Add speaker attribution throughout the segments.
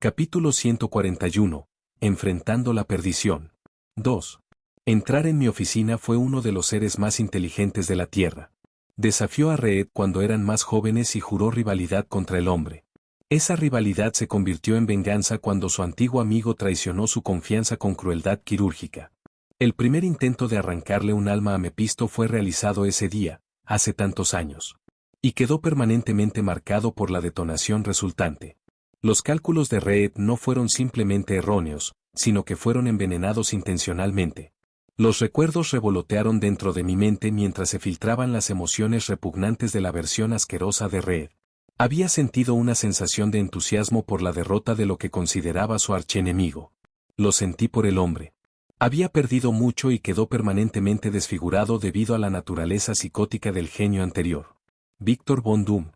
Speaker 1: Capítulo 141. Enfrentando la perdición. 2. Entrar en mi oficina fue uno de los seres más inteligentes de la Tierra. Desafió a Reed cuando eran más jóvenes y juró rivalidad contra el hombre. Esa rivalidad se convirtió en venganza cuando su antiguo amigo traicionó su confianza con crueldad quirúrgica. El primer intento de arrancarle un alma a Mepisto fue realizado ese día, hace tantos años. Y quedó permanentemente marcado por la detonación resultante. Los cálculos de Reed no fueron simplemente erróneos, sino que fueron envenenados intencionalmente. Los recuerdos revolotearon dentro de mi mente mientras se filtraban las emociones repugnantes de la versión asquerosa de Reed. Había sentido una sensación de entusiasmo por la derrota de lo que consideraba su archienemigo. Lo sentí por el hombre. Había perdido mucho y quedó permanentemente desfigurado debido a la naturaleza psicótica del genio anterior. Victor Von Doom.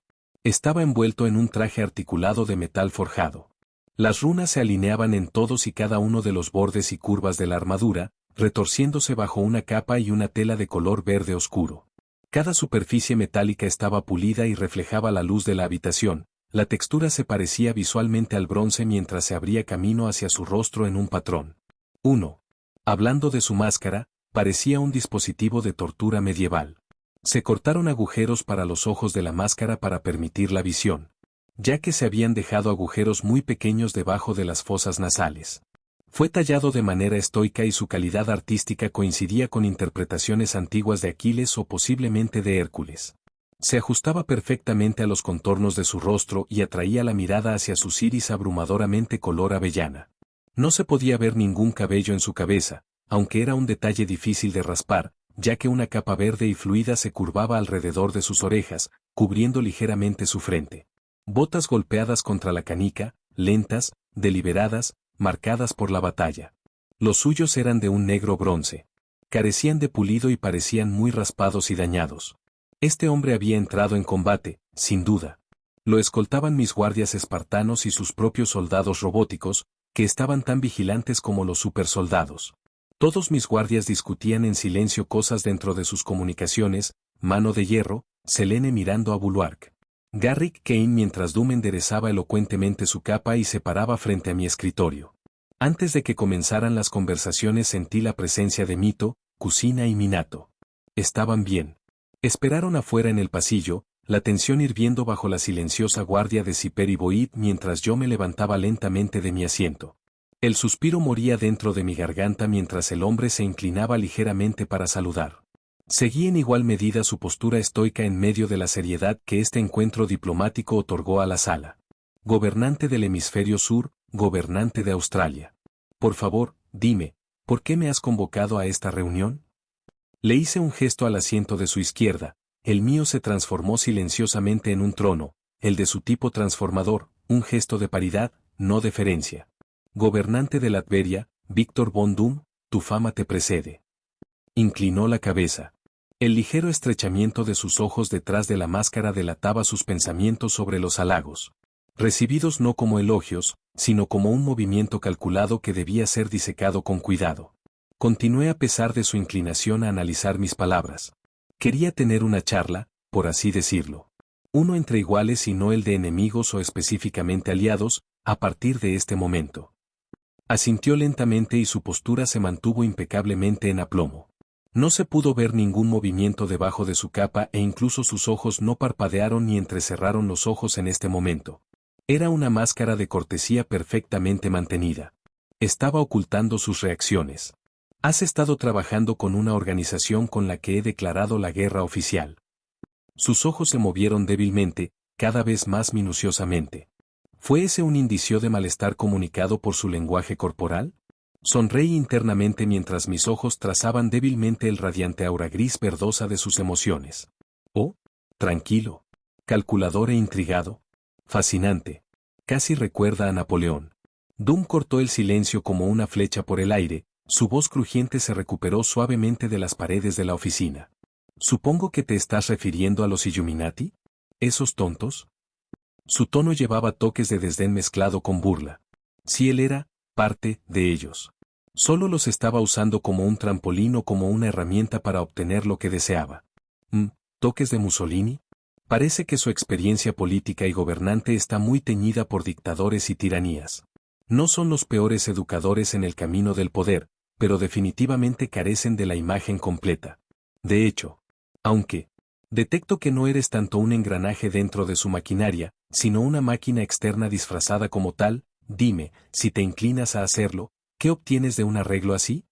Speaker 1: Estaba envuelto en un traje articulado de metal forjado. Las runas se alineaban en todos y cada uno de los bordes y curvas de la armadura, retorciéndose bajo una capa y una tela de color verde oscuro. Cada superficie metálica estaba pulida y reflejaba la luz de la habitación. La textura se parecía visualmente al bronce mientras se abría camino hacia su rostro en un patrón. 1. Hablando de su máscara, parecía un dispositivo de tortura medieval. Se cortaron agujeros para los ojos de la máscara para permitir la visión, ya que se habían dejado agujeros muy pequeños debajo de las fosas nasales. Fue tallado de manera estoica y su calidad artística coincidía con interpretaciones antiguas de Aquiles o posiblemente de Hércules. Se ajustaba perfectamente a los contornos de su rostro y atraía la mirada hacia sus iris abrumadoramente color avellana. No se podía ver ningún cabello en su cabeza, aunque era un detalle difícil de raspar, ya que una capa verde y fluida se curvaba alrededor de sus orejas, cubriendo ligeramente su frente. Botas golpeadas contra la canica, lentas, deliberadas, marcadas por la batalla. Los suyos eran de un negro bronce. Carecían de pulido y parecían muy raspados y dañados. Este hombre había entrado en combate, sin duda. Lo escoltaban mis guardias espartanos y sus propios soldados robóticos, que estaban tan vigilantes como los supersoldados. Todos mis guardias discutían en silencio cosas dentro de sus comunicaciones, Mano de Hierro, Selene mirando a Bulwark. Garrick Kane mientras Doom enderezaba elocuentemente su capa y se paraba frente a mi escritorio. Antes de que comenzaran las conversaciones sentí la presencia de Mito, Kusina y Minato. Estaban bien. Esperaron afuera en el pasillo, la tensión hirviendo bajo la silenciosa guardia de Siper y Boyd mientras yo me levantaba lentamente de mi asiento. El suspiro moría dentro de mi garganta mientras el hombre se inclinaba ligeramente para saludar. Seguí en igual medida su postura estoica en medio de la seriedad que este encuentro diplomático otorgó a la sala. Gobernante del hemisferio sur, gobernante de Australia. Por favor, dime, ¿por qué me has convocado a esta reunión? Le hice un gesto al asiento de su izquierda, el mío se transformó silenciosamente en un trono, el de su tipo transformador, un gesto de paridad, no deferencia. Gobernante de Latveria, Victor Von Doom, tu fama te precede. Inclinó la cabeza. El ligero estrechamiento de sus ojos detrás de la máscara delataba sus pensamientos sobre los halagos. Recibidos no como elogios, sino como un movimiento calculado que debía ser disecado con cuidado. Continué a pesar de su inclinación a analizar mis palabras. Quería tener una charla, por así decirlo. Uno entre iguales y no el de enemigos o específicamente aliados, a partir de este momento. Asintió lentamente y su postura se mantuvo impecablemente en aplomo. No se pudo ver ningún movimiento debajo de su capa e incluso sus ojos no parpadearon ni entrecerraron los ojos en este momento. Era una máscara de cortesía perfectamente mantenida. Estaba ocultando sus reacciones. Has estado trabajando con una organización con la que he declarado la guerra oficial. Sus ojos se movieron débilmente, cada vez más minuciosamente. ¿Fue ese un indicio de malestar comunicado por su lenguaje corporal? Sonreí internamente mientras mis ojos trazaban débilmente el radiante aura gris verdosa de sus emociones. Oh, tranquilo, calculador e intrigado. Fascinante. Casi recuerda a Napoleón. Doom cortó el silencio como una flecha por el aire, su voz crujiente se recuperó suavemente de las paredes de la oficina. Supongo que te estás refiriendo a los Illuminati. ¿Esos tontos? Su tono llevaba toques de desdén mezclado con burla. Si él era parte de ellos. Solo los estaba usando como un trampolín o como una herramienta para obtener lo que deseaba. ¿Toques de Mussolini? Parece que su experiencia política y gobernante está muy teñida por dictadores y tiranías. No son los peores educadores en el camino del poder, pero definitivamente carecen de la imagen completa. De hecho, aunque detecto que no eres tanto un engranaje dentro de su maquinaria, sino una máquina externa disfrazada como tal, dime, si te inclinas a hacerlo, ¿qué obtienes de un arreglo así?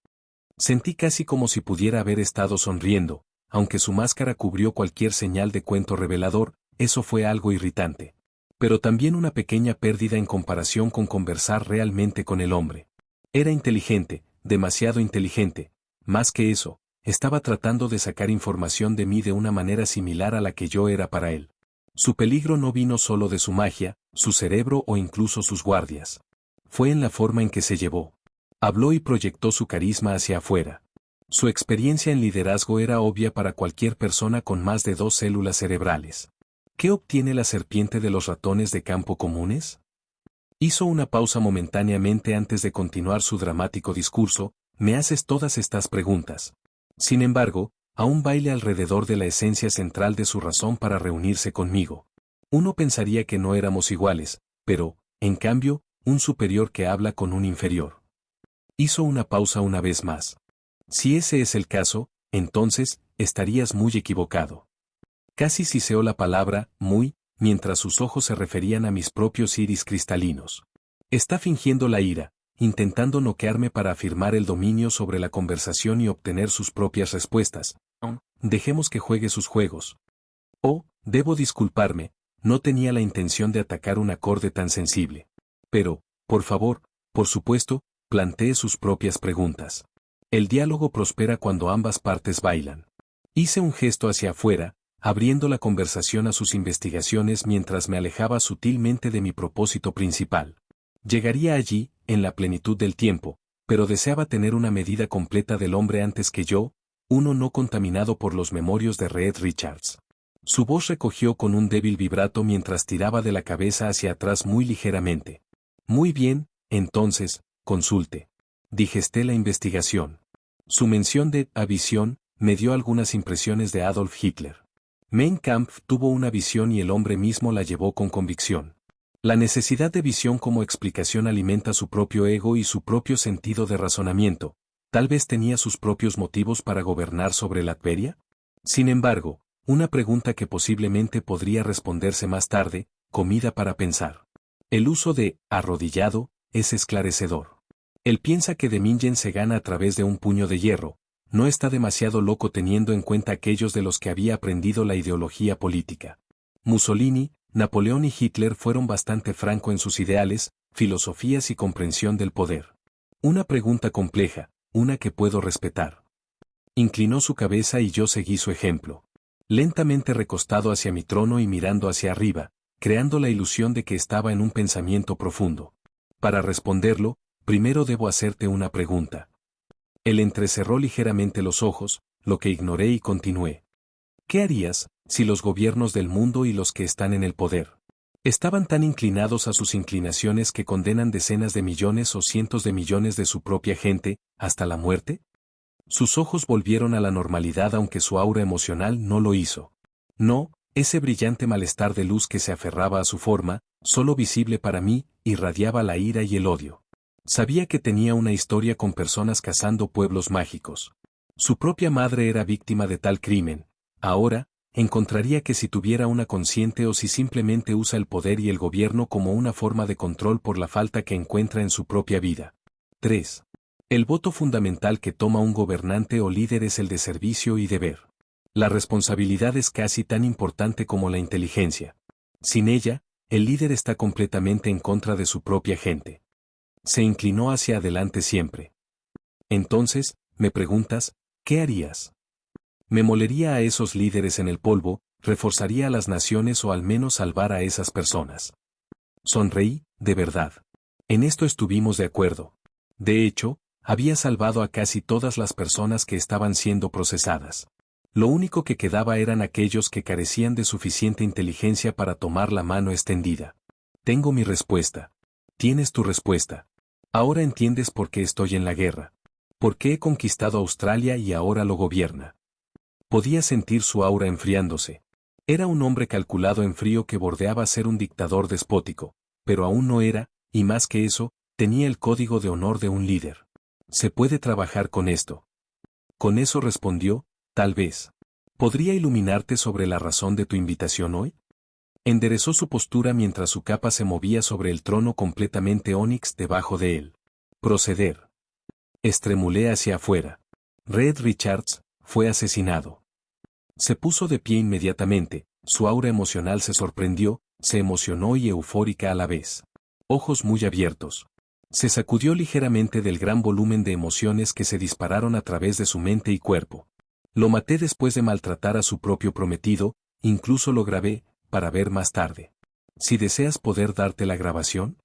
Speaker 1: Sentí casi como si pudiera haber estado sonriendo, aunque su máscara cubrió cualquier señal de cuento revelador, eso fue algo irritante. Pero también una pequeña pérdida en comparación con conversar realmente con el hombre. Era inteligente, demasiado inteligente. Más que eso, estaba tratando de sacar información de mí de una manera similar a la que yo era para él. Su peligro no vino solo de su magia, su cerebro o incluso sus guardias. Fue en la forma en que se llevó. Habló y proyectó su carisma hacia afuera. Su experiencia en liderazgo era obvia para cualquier persona con más de 2 células cerebrales. ¿Qué obtiene la serpiente de los ratones de campo comunes? Hizo una pausa momentáneamente antes de continuar su dramático discurso. Me haces todas estas preguntas. Sin embargo, aún baila alrededor de la esencia central de su razón para reunirse conmigo. Uno pensaría que no éramos iguales, pero, en cambio, un superior que habla con un inferior. Hizo una pausa una vez más. Si ese es el caso, entonces, estarías muy equivocado. Casi siseó la palabra, muy, mientras sus ojos se referían a mis propios iris cristalinos. Está fingiendo la ira, intentando noquearme para afirmar el dominio sobre la conversación y obtener sus propias respuestas. Dejemos que juegue sus juegos. Oh, debo disculparme, no tenía la intención de atacar un acorde tan sensible. Pero, por favor, por supuesto, plantee sus propias preguntas. El diálogo prospera cuando ambas partes bailan. Hice un gesto hacia afuera, abriendo la conversación a sus investigaciones mientras me alejaba sutilmente de mi propósito principal. Llegaría allí, en la plenitud del tiempo, pero deseaba tener una medida completa del hombre antes que yo, uno no contaminado por los memorios de Reed Richards. Su voz recogió con un débil vibrato mientras tiraba de la cabeza hacia atrás muy ligeramente. Muy bien, entonces, consulte. Digesté la investigación. Su mención de «a visión» me dio algunas impresiones de Adolf Hitler. Mein Kampf tuvo una visión y el hombre mismo la llevó con convicción. La necesidad de visión como explicación alimenta su propio ego y su propio sentido de razonamiento. ¿Tal vez tenía sus propios motivos para gobernar sobre Latveria? Sin embargo, una pregunta que posiblemente podría responderse más tarde, comida para pensar. El uso de «arrodillado» es esclarecedor. Él piensa que Demingen se gana a través de un puño de hierro. No está demasiado loco teniendo en cuenta aquellos de los que había aprendido la ideología política. Mussolini, Napoleón y Hitler fueron bastante franco en sus ideales, filosofías y comprensión del poder. Una pregunta compleja, una que puedo respetar. Inclinó su cabeza y yo seguí su ejemplo. Lentamente recostado hacia mi trono y mirando hacia arriba, creando la ilusión de que estaba en un pensamiento profundo. Para responderlo, primero debo hacerte una pregunta. Él entrecerró ligeramente los ojos, lo que ignoré y continué. ¿Qué harías, si los gobiernos del mundo y los que están en el poder estaban tan inclinados a sus inclinaciones que condenan decenas de millones o cientos de millones de su propia gente, hasta la muerte? Sus ojos volvieron a la normalidad aunque su aura emocional no lo hizo. No, ese brillante malestar de luz que se aferraba a su forma, solo visible para mí, irradiaba la ira y el odio. Sabía que tenía una historia con personas cazando pueblos mágicos. Su propia madre era víctima de tal crimen. Ahora, encontraría que si tuviera una consciente o si simplemente usa el poder y el gobierno como una forma de control por la falta que encuentra en su propia vida. 3. El voto fundamental que toma un gobernante o líder es el de servicio y deber. La responsabilidad es casi tan importante como la inteligencia. Sin ella, el líder está completamente en contra de su propia gente. Se inclinó hacia adelante siempre. Entonces, me preguntas, ¿qué harías? Me molería a esos líderes en el polvo, reforzaría a las naciones o al menos salvar a esas personas. Sonreí, de verdad. En esto estuvimos de acuerdo. De hecho, había salvado a casi todas las personas que estaban siendo procesadas. Lo único que quedaba eran aquellos que carecían de suficiente inteligencia para tomar la mano extendida. Tengo mi respuesta. Tienes tu respuesta. Ahora entiendes por qué estoy en la guerra. Por qué he conquistado Australia y ahora lo gobierna. Podía sentir su aura enfriándose. Era un hombre calculado en frío que bordeaba ser un dictador despótico, pero aún no era, y más que eso, Tenía el código de honor de un líder. ¿Se puede trabajar con esto? Con eso respondió, tal vez. ¿Podría iluminarte sobre la razón de tu invitación hoy? Enderezó su postura mientras su capa se movía sobre el trono completamente ónix debajo de él. Proceder. Estremulé hacia afuera. Reed Richards fue asesinado. Se puso de pie inmediatamente, su aura emocional se sorprendió, se emocionó y eufórica a la vez. Ojos muy abiertos. Se sacudió ligeramente del gran volumen de emociones que se dispararon a través de su mente y cuerpo. Lo maté después de maltratar a su propio prometido, incluso lo grabé, para ver más tarde. Si deseas poder darte la grabación.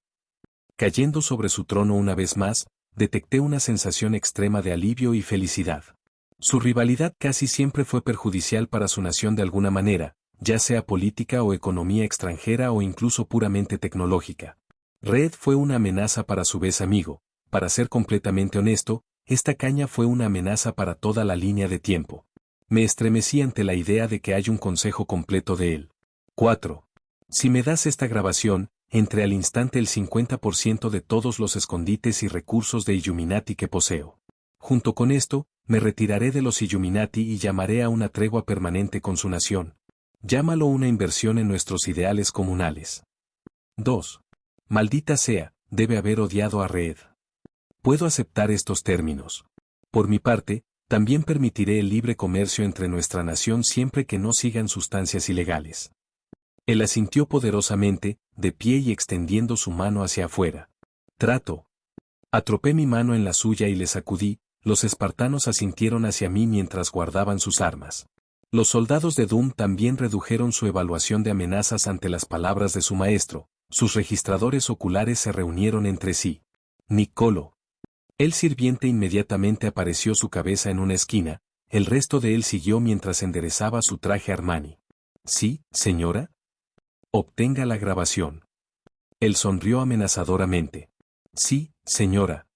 Speaker 1: Cayendo sobre su trono una vez más, detecté una sensación extrema de alivio y felicidad. Su rivalidad casi siempre fue perjudicial para su nación de alguna manera, ya sea política o economía extranjera o incluso puramente tecnológica. Red fue una amenaza para su vez amigo. Para ser completamente honesto, esta caña fue una amenaza para toda la línea de tiempo. Me estremecí ante la idea de que hay un consejo completo de él. 4. Si me das esta grabación, entre al instante el 50% de todos los escondites y recursos de Illuminati que poseo. Junto con esto, me retiraré de los Illuminati y llamaré a una tregua permanente con su nación. Llámalo una inversión en nuestros ideales comunales. 2. Maldita sea, debe haber odiado a Reed. Puedo aceptar estos términos. Por mi parte, también permitiré el libre comercio entre nuestra nación siempre que no sigan sustancias ilegales. Él asintió poderosamente, de pie y extendiendo su mano hacia afuera. Trato. Atropé mi mano en la suya y le sacudí, los espartanos asintieron hacia mí mientras guardaban sus armas. Los soldados de Doom también redujeron su evaluación de amenazas ante las palabras de su maestro, sus registradores oculares se reunieron entre sí. Nicolo. El sirviente inmediatamente apareció su cabeza en una esquina, el resto de él siguió mientras enderezaba su traje Armani. ¿Sí, señora? Obtenga la grabación. Él sonrió amenazadoramente. Sí, señora.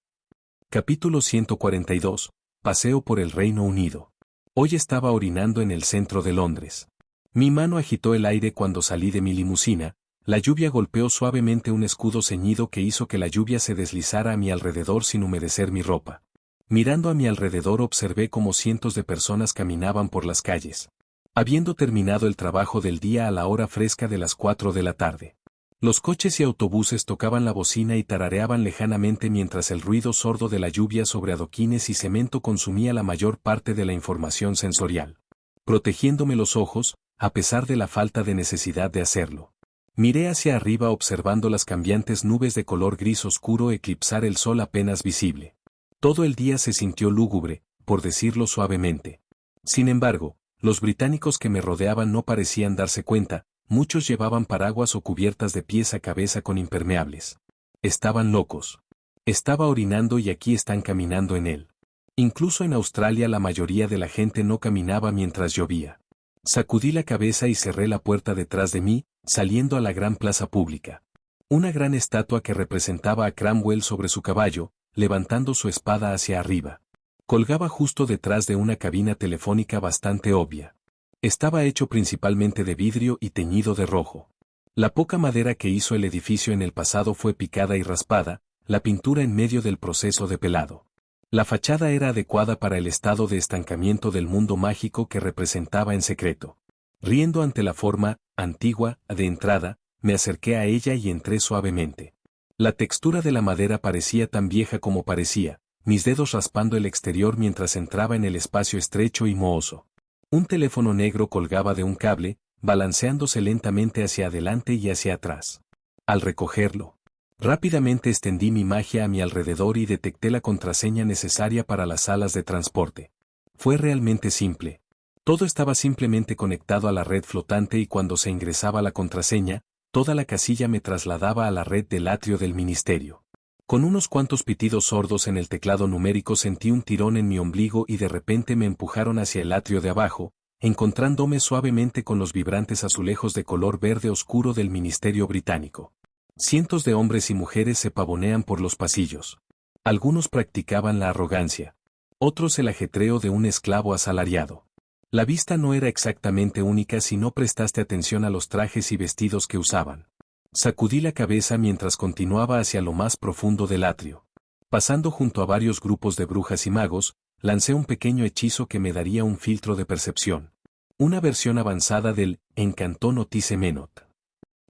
Speaker 1: Capítulo 142. Paseo por el Reino Unido. Hoy estaba orinando en el centro de Londres. Mi mano agitó el aire cuando salí de mi limusina, la lluvia golpeó suavemente un escudo ceñido que hizo que la lluvia se deslizara a mi alrededor sin humedecer mi ropa. Mirando a mi alrededor observé cómo cientos de personas caminaban por las calles. Habiendo terminado el trabajo del día a la hora fresca de las 4 de la tarde. Los coches y autobuses tocaban la bocina y tarareaban lejanamente mientras el ruido sordo de la lluvia sobre adoquines y cemento consumía la mayor parte de la información sensorial. Protegiéndome los ojos, a pesar de la falta de necesidad de hacerlo. Miré hacia arriba observando las cambiantes nubes de color gris oscuro eclipsar el sol apenas visible. Todo el día se sintió lúgubre, por decirlo suavemente. Sin embargo, los británicos que me rodeaban no parecían darse cuenta, muchos llevaban paraguas o cubiertas de pies a cabeza con impermeables. Estaban locos. Estaba orinando y aquí están caminando en él. Incluso en Australia la mayoría de la gente no caminaba mientras llovía. Sacudí la cabeza y cerré la puerta detrás de mí, saliendo a la gran plaza pública. Una gran estatua que representaba a Cromwell sobre su caballo, levantando su espada hacia arriba. Colgaba justo detrás de una cabina telefónica bastante obvia. Estaba hecho principalmente de vidrio y teñido de rojo. La poca madera que hizo el edificio en el pasado fue picada y raspada, la pintura en medio del proceso de pelado. La fachada era adecuada para el estado de estancamiento del mundo mágico que representaba en secreto. Riendo ante la forma, antigua, de entrada, me acerqué a ella y entré suavemente. La textura de la madera parecía tan vieja como parecía, mis dedos raspando el exterior mientras entraba en el espacio estrecho y mohoso. Un teléfono negro colgaba de un cable, balanceándose lentamente hacia adelante y hacia atrás. Al recogerlo, rápidamente extendí mi magia a mi alrededor y detecté la contraseña necesaria para las salas de transporte. Fue realmente simple. Todo estaba simplemente conectado a la red flotante y cuando se ingresaba la contraseña, toda la casilla me trasladaba a la red del atrio del ministerio. Con unos cuantos pitidos sordos en el teclado numérico sentí un tirón en mi ombligo y de repente me empujaron hacia el atrio de abajo, encontrándome suavemente con los vibrantes azulejos de color verde oscuro del Ministerio Británico. Cientos de hombres y mujeres se pavonean por los pasillos. Algunos practicaban la arrogancia. Otros el ajetreo de un esclavo asalariado. La vista no era exactamente única si no prestaste atención a los trajes y vestidos que usaban. Sacudí la cabeza mientras continuaba hacia lo más profundo del atrio. Pasando junto a varios grupos de brujas y magos, lancé un pequeño hechizo que me daría un filtro de percepción. Una versión avanzada del Encantó Notice Menot.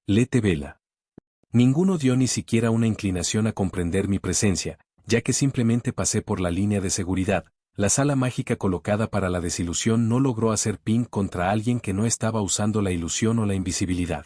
Speaker 1: Lete Vela. Ninguno dio ni siquiera una inclinación a comprender mi presencia, ya que simplemente pasé por la línea de seguridad. La sala mágica colocada para la desilusión no logró hacer ping contra alguien que no estaba usando la ilusión o la invisibilidad.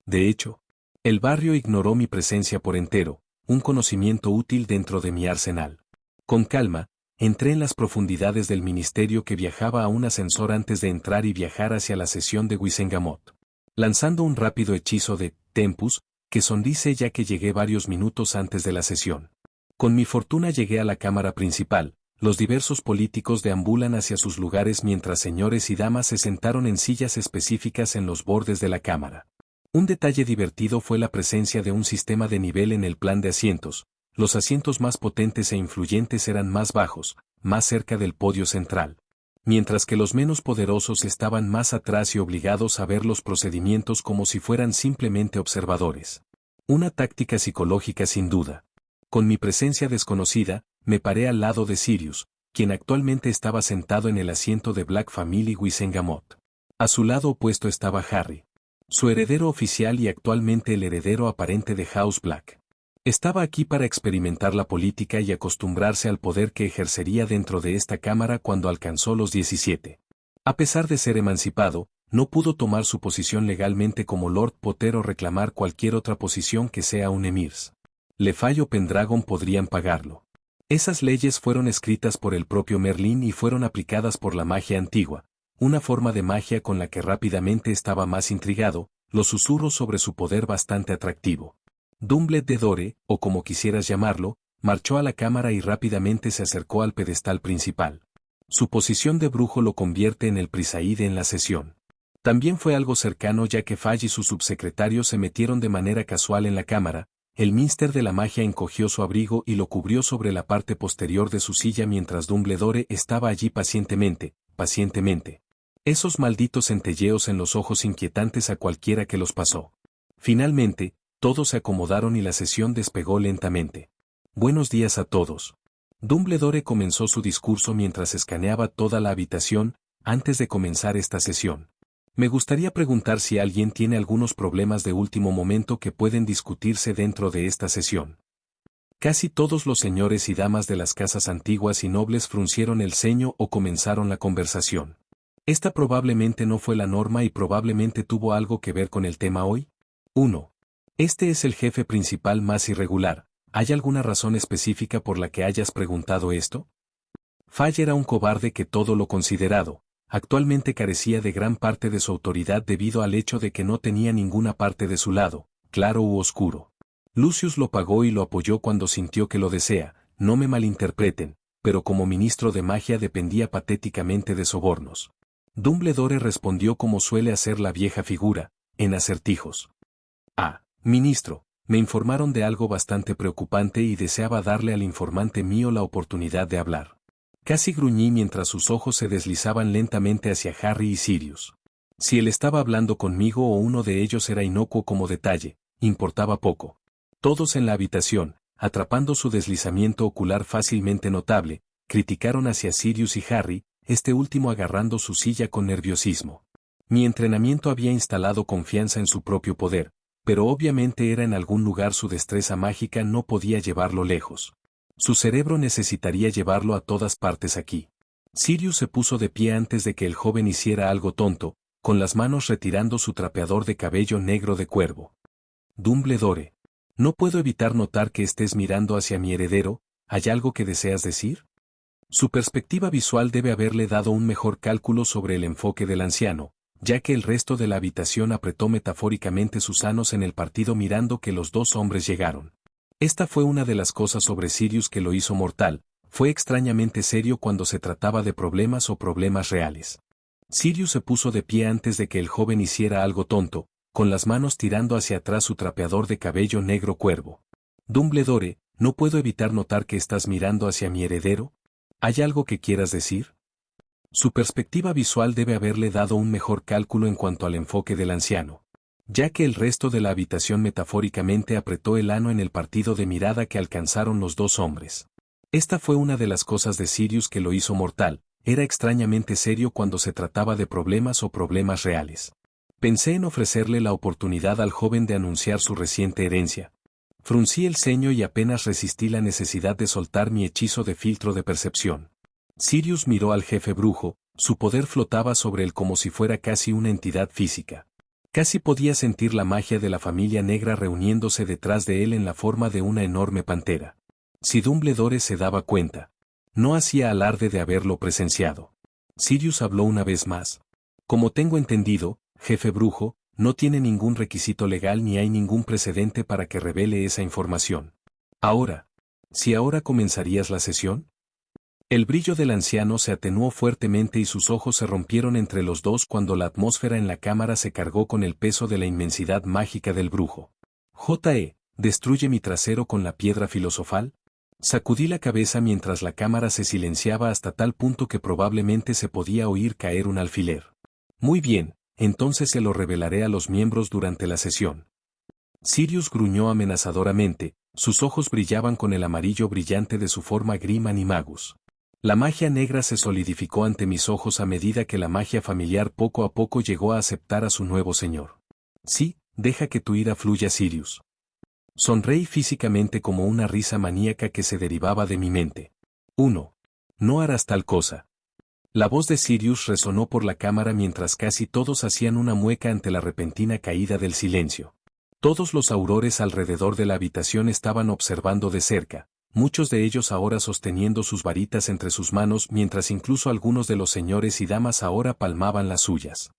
Speaker 1: De hecho, el barrio ignoró mi presencia por entero, un conocimiento útil dentro de mi arsenal. Con calma, entré en las profundidades del ministerio que viajaba a un ascensor antes de entrar y viajar hacia la sesión de Wisengamot. Lanzando un rápido hechizo de Tempus, que sonrice ya que llegué varios minutos antes de la sesión. Con mi fortuna llegué a la cámara principal. Los diversos políticos deambulan hacia sus lugares mientras señores y damas se sentaron en sillas específicas en los bordes de la cámara. Un detalle divertido fue la presencia de un sistema de nivel en el plan de asientos. Los asientos más potentes e influyentes eran más bajos, más cerca del podio central, mientras que los menos poderosos estaban más atrás y obligados a ver los procedimientos como si fueran simplemente observadores. Una táctica psicológica sin duda. Con mi presencia desconocida, me paré al lado de Sirius, quien actualmente estaba sentado en el asiento de Black Family Wisengamot. A su lado opuesto estaba Harry, su heredero oficial y actualmente el heredero aparente de House Black. Estaba aquí para experimentar la política y acostumbrarse al poder que ejercería dentro de esta cámara cuando alcanzó los 17. A pesar de ser emancipado, no pudo tomar su posición legalmente como Lord Potter o reclamar cualquier otra posición que sea un emirs. Lefay o Pendragon podrían pagarlo. Esas leyes fueron escritas por el propio Merlín y fueron aplicadas por la magia antigua, una forma de magia con la que rápidamente estaba más intrigado, los susurros sobre su poder bastante atractivo. Dumbledore, o como quisieras llamarlo, marchó a la cámara y rápidamente se acercó al pedestal principal. Su posición de brujo lo convierte en el prisaide en la sesión. También fue algo cercano ya que Fudge y su subsecretario se metieron de manera casual en la cámara. El Minster de la magia encogió su abrigo y lo cubrió sobre la parte posterior de su silla mientras Dumbledore estaba allí pacientemente. Esos malditos centelleos en los ojos inquietantes a cualquiera que los pasó. Finalmente, todos se acomodaron y la sesión despegó lentamente. Buenos días a todos. Dumbledore comenzó su discurso mientras escaneaba toda la habitación, antes de comenzar esta sesión. Me gustaría preguntar si alguien tiene algunos problemas de último momento que pueden discutirse dentro de esta sesión. Casi todos los señores y damas de las casas antiguas y nobles fruncieron el ceño o comenzaron la conversación. Esta probablemente no fue la norma y probablemente tuvo algo que ver con el tema hoy. 1. Este es el jefe principal más irregular. ¿Hay alguna razón específica por la que hayas preguntado esto? Fudge era un cobarde que todo lo considerado. Actualmente carecía de gran parte de su autoridad debido al hecho de que no tenía ninguna parte de su lado, claro u oscuro. Lucius lo pagó y lo apoyó cuando sintió que lo desea, no me malinterpreten, pero como ministro de magia dependía patéticamente de sobornos. Dumbledore respondió como suele hacer la vieja figura, en acertijos. Ministro, me informaron de algo bastante preocupante y deseaba darle al informante mío la oportunidad de hablar. Casi gruñí mientras sus ojos se deslizaban lentamente hacia Harry y Sirius. Si él estaba hablando conmigo o uno de ellos era inocuo como detalle, importaba poco. Todos en la habitación, atrapando su deslizamiento ocular fácilmente notable, criticaron hacia Sirius y Harry, este último agarrando su silla con nerviosismo. Mi entrenamiento había instalado confianza en su propio poder, pero obviamente era en algún lugar su destreza mágica no podía llevarlo lejos. Su cerebro necesitaría llevarlo a todas partes aquí. Sirius se puso de pie antes de que el joven hiciera algo tonto, con las manos retirando su trapeador de cabello negro de cuervo. Dumbledore, no puedo evitar notar que estés mirando hacia mi heredero, ¿hay algo que deseas decir? Su perspectiva visual debe haberle dado un mejor cálculo sobre el enfoque del anciano, ya que el resto de la habitación apretó metafóricamente sus manos en el partido mirando que los dos hombres llegaron. Esta fue una de las cosas sobre Sirius que lo hizo mortal, fue extrañamente serio cuando se trataba de problemas o problemas reales. Sirius se puso de pie antes de que el joven hiciera algo tonto, con las manos tirando hacia atrás su trapeador de cabello negro cuervo. Dumbledore, no puedo evitar notar que estás mirando hacia mi heredero. ¿Hay algo que quieras decir? Su perspectiva visual debe haberle dado un mejor cálculo en cuanto al enfoque del anciano. ya que el resto de la habitación metafóricamente apretó el ano en el partido de mirada que alcanzaron los dos hombres. Esta fue una de las cosas de Sirius que lo hizo mortal, era extrañamente serio cuando se trataba de problemas o problemas reales. Pensé en ofrecerle la oportunidad al joven de anunciar su reciente herencia. Fruncí el ceño y apenas resistí la necesidad de soltar mi hechizo de filtro de percepción. Sirius miró al jefe brujo, su poder flotaba sobre él como si fuera casi una entidad física. Casi podía sentir la magia de la familia negra reuniéndose detrás de él en la forma de una enorme pantera. Si Dumbledore se daba cuenta, no hacía alarde de haberlo presenciado. Sirius habló una vez más. Como tengo entendido, jefe brujo, no tiene ningún requisito legal ni hay ningún precedente para que revele esa información. Ahora, ¿si ahora comenzarías la sesión? El brillo del anciano se atenuó fuertemente y sus ojos se rompieron entre los dos cuando la atmósfera en la cámara se cargó con el peso de la inmensidad mágica del brujo. ¿Destruye mi trasero con la piedra filosofal? Sacudí la cabeza mientras la cámara se silenciaba hasta tal punto que probablemente se podía oír caer un alfiler. Muy bien, entonces se lo revelaré a los miembros durante la sesión. Sirius gruñó amenazadoramente, sus ojos brillaban con el amarillo brillante de su forma Grim Animagus. La magia negra se solidificó ante mis ojos a medida que la magia familiar poco a poco llegó a aceptar a su nuevo señor. Sí, deja que tu ira fluya, Sirius. Sonreí físicamente como una risa maníaca que se derivaba de mi mente. 1. No harás tal cosa. La voz de Sirius resonó por la cámara mientras casi todos hacían una mueca ante la repentina caída del silencio. Todos los aurores alrededor de la habitación estaban observando de cerca, muchos de ellos ahora sosteniendo sus varitas entre sus manos mientras incluso algunos de los señores y damas ahora palmaban las suyas.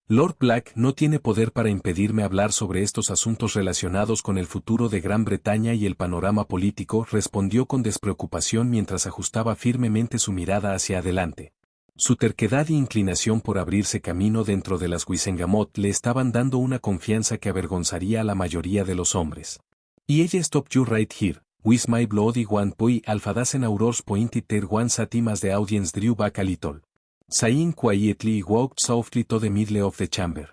Speaker 1: Lord Black no tiene poder para impedirme hablar sobre estos asuntos relacionados con el futuro de Gran Bretaña y el panorama político, respondió con despreocupación mientras ajustaba firmemente su mirada hacia adelante. Su terquedad y inclinación por abrirse camino dentro de las Wizengamot le estaban dando una confianza que avergonzaría a la mayoría de los hombres. Y ella stop you right here, with my bloody one point alpha dozen aurors pointed there one satim as the audience drew back a little. Saying quietly walked softly to the middle of the chamber.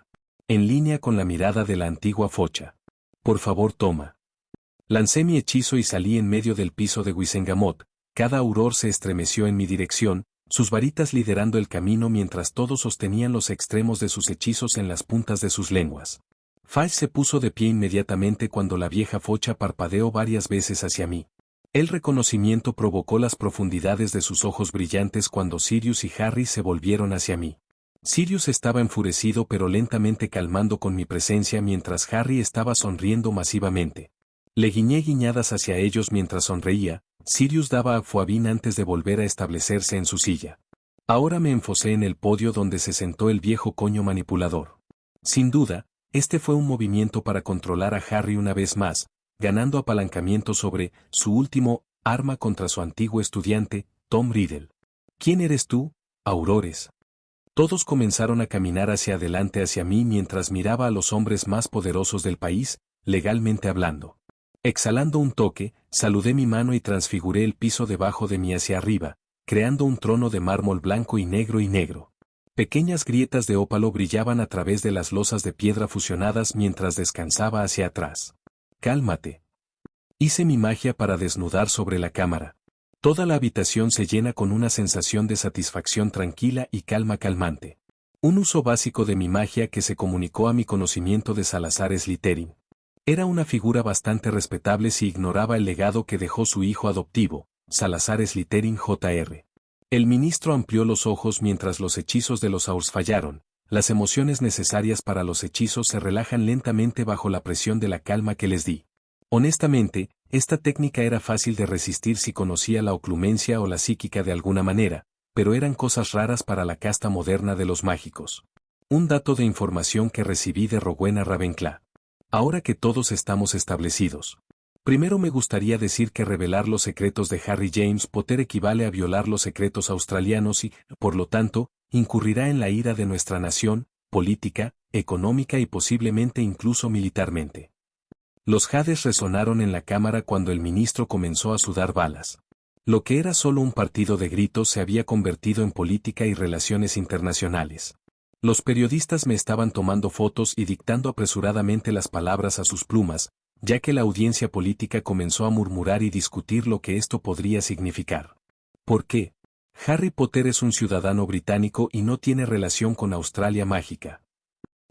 Speaker 1: En línea con la mirada de la antigua focha. Por favor toma. Lancé mi hechizo y salí en medio del piso de Wizengamot, cada auror se estremeció en mi dirección, sus varitas liderando el camino mientras todos sostenían los extremos de sus hechizos en las puntas de sus lenguas. Fudge se puso de pie inmediatamente cuando la vieja focha parpadeó varias veces hacia mí. El reconocimiento provocó las profundidades de sus ojos brillantes cuando Sirius y Harry se volvieron hacia mí. Sirius estaba enfurecido pero lentamente calmando con mi presencia mientras Harry estaba sonriendo masivamente. Le guiñé guiñadas hacia ellos mientras sonreía. Sirius daba a Fuabin antes de volver a establecerse en su silla. Ahora me enfocé en el podio donde se sentó el viejo coño manipulador. Sin duda, este fue un movimiento para controlar a Harry una vez más, ganando apalancamiento sobre su último arma contra su antiguo estudiante, Tom Riddle. ¿Quién eres tú, Aurores? Todos comenzaron a caminar hacia adelante hacia mí mientras miraba a los hombres más poderosos del país, legalmente hablando. Exhalando un toque, saludé mi mano y transfiguré el piso debajo de mí hacia arriba, creando un trono de mármol blanco y negro. Pequeñas grietas de ópalo brillaban a través de las losas de piedra fusionadas mientras descansaba hacia atrás. Cálmate. Hice mi magia para desnudar sobre la cámara. Toda la habitación se llena con una sensación de satisfacción tranquila y calma calmante. Un uso básico de mi magia que se comunicó a mi conocimiento de Salazar Slytherin. Era una figura bastante respetable si ignoraba el legado que dejó su hijo adoptivo, Salazar Slytherin Jr. El ministro amplió los ojos mientras los hechizos de los Aurs fallaron. Las emociones necesarias para los hechizos se relajan lentamente bajo la presión de la calma que les di. Honestamente, esta técnica era fácil de resistir si conocía la oclumencia o la psíquica de alguna manera, pero eran cosas raras para la casta moderna de los mágicos. Un dato de información que recibí de Rowena Ravenclaw. Ahora que todos estamos establecidos. Primero me gustaría decir que revelar los secretos de Harry James Potter equivale a violar los secretos australianos y, por lo tanto, incurrirá en la ira de nuestra nación, política, económica y posiblemente incluso militarmente. Los jades resonaron en la cámara cuando el ministro comenzó a sudar balas. Lo que era solo un partido de gritos se había convertido en política y relaciones internacionales. Los periodistas me estaban tomando fotos y dictando apresuradamente las palabras a sus plumas, ya que la audiencia política comenzó a murmurar y discutir lo que esto podría significar. ¿Por qué? Harry Potter es un ciudadano británico y no tiene relación con Australia mágica.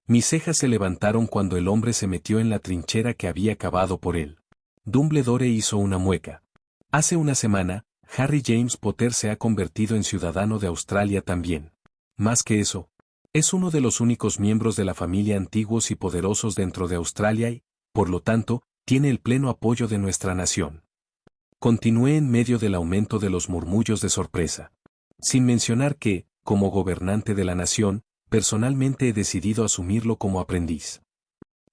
Speaker 1: Mis cejas se levantaron cuando el hombre se metió en la trinchera que había cavado por él. Dumbledore hizo una mueca. Hace una semana, Harry James Potter se ha convertido en ciudadano de Australia también. Más que eso, es uno de los únicos miembros de la familia antiguos y poderosos dentro de Australia y, por lo tanto, tiene el pleno apoyo de nuestra nación. Continué en medio del aumento de los murmullos de sorpresa. Sin mencionar que, como gobernante de la nación, personalmente he decidido asumirlo como aprendiz.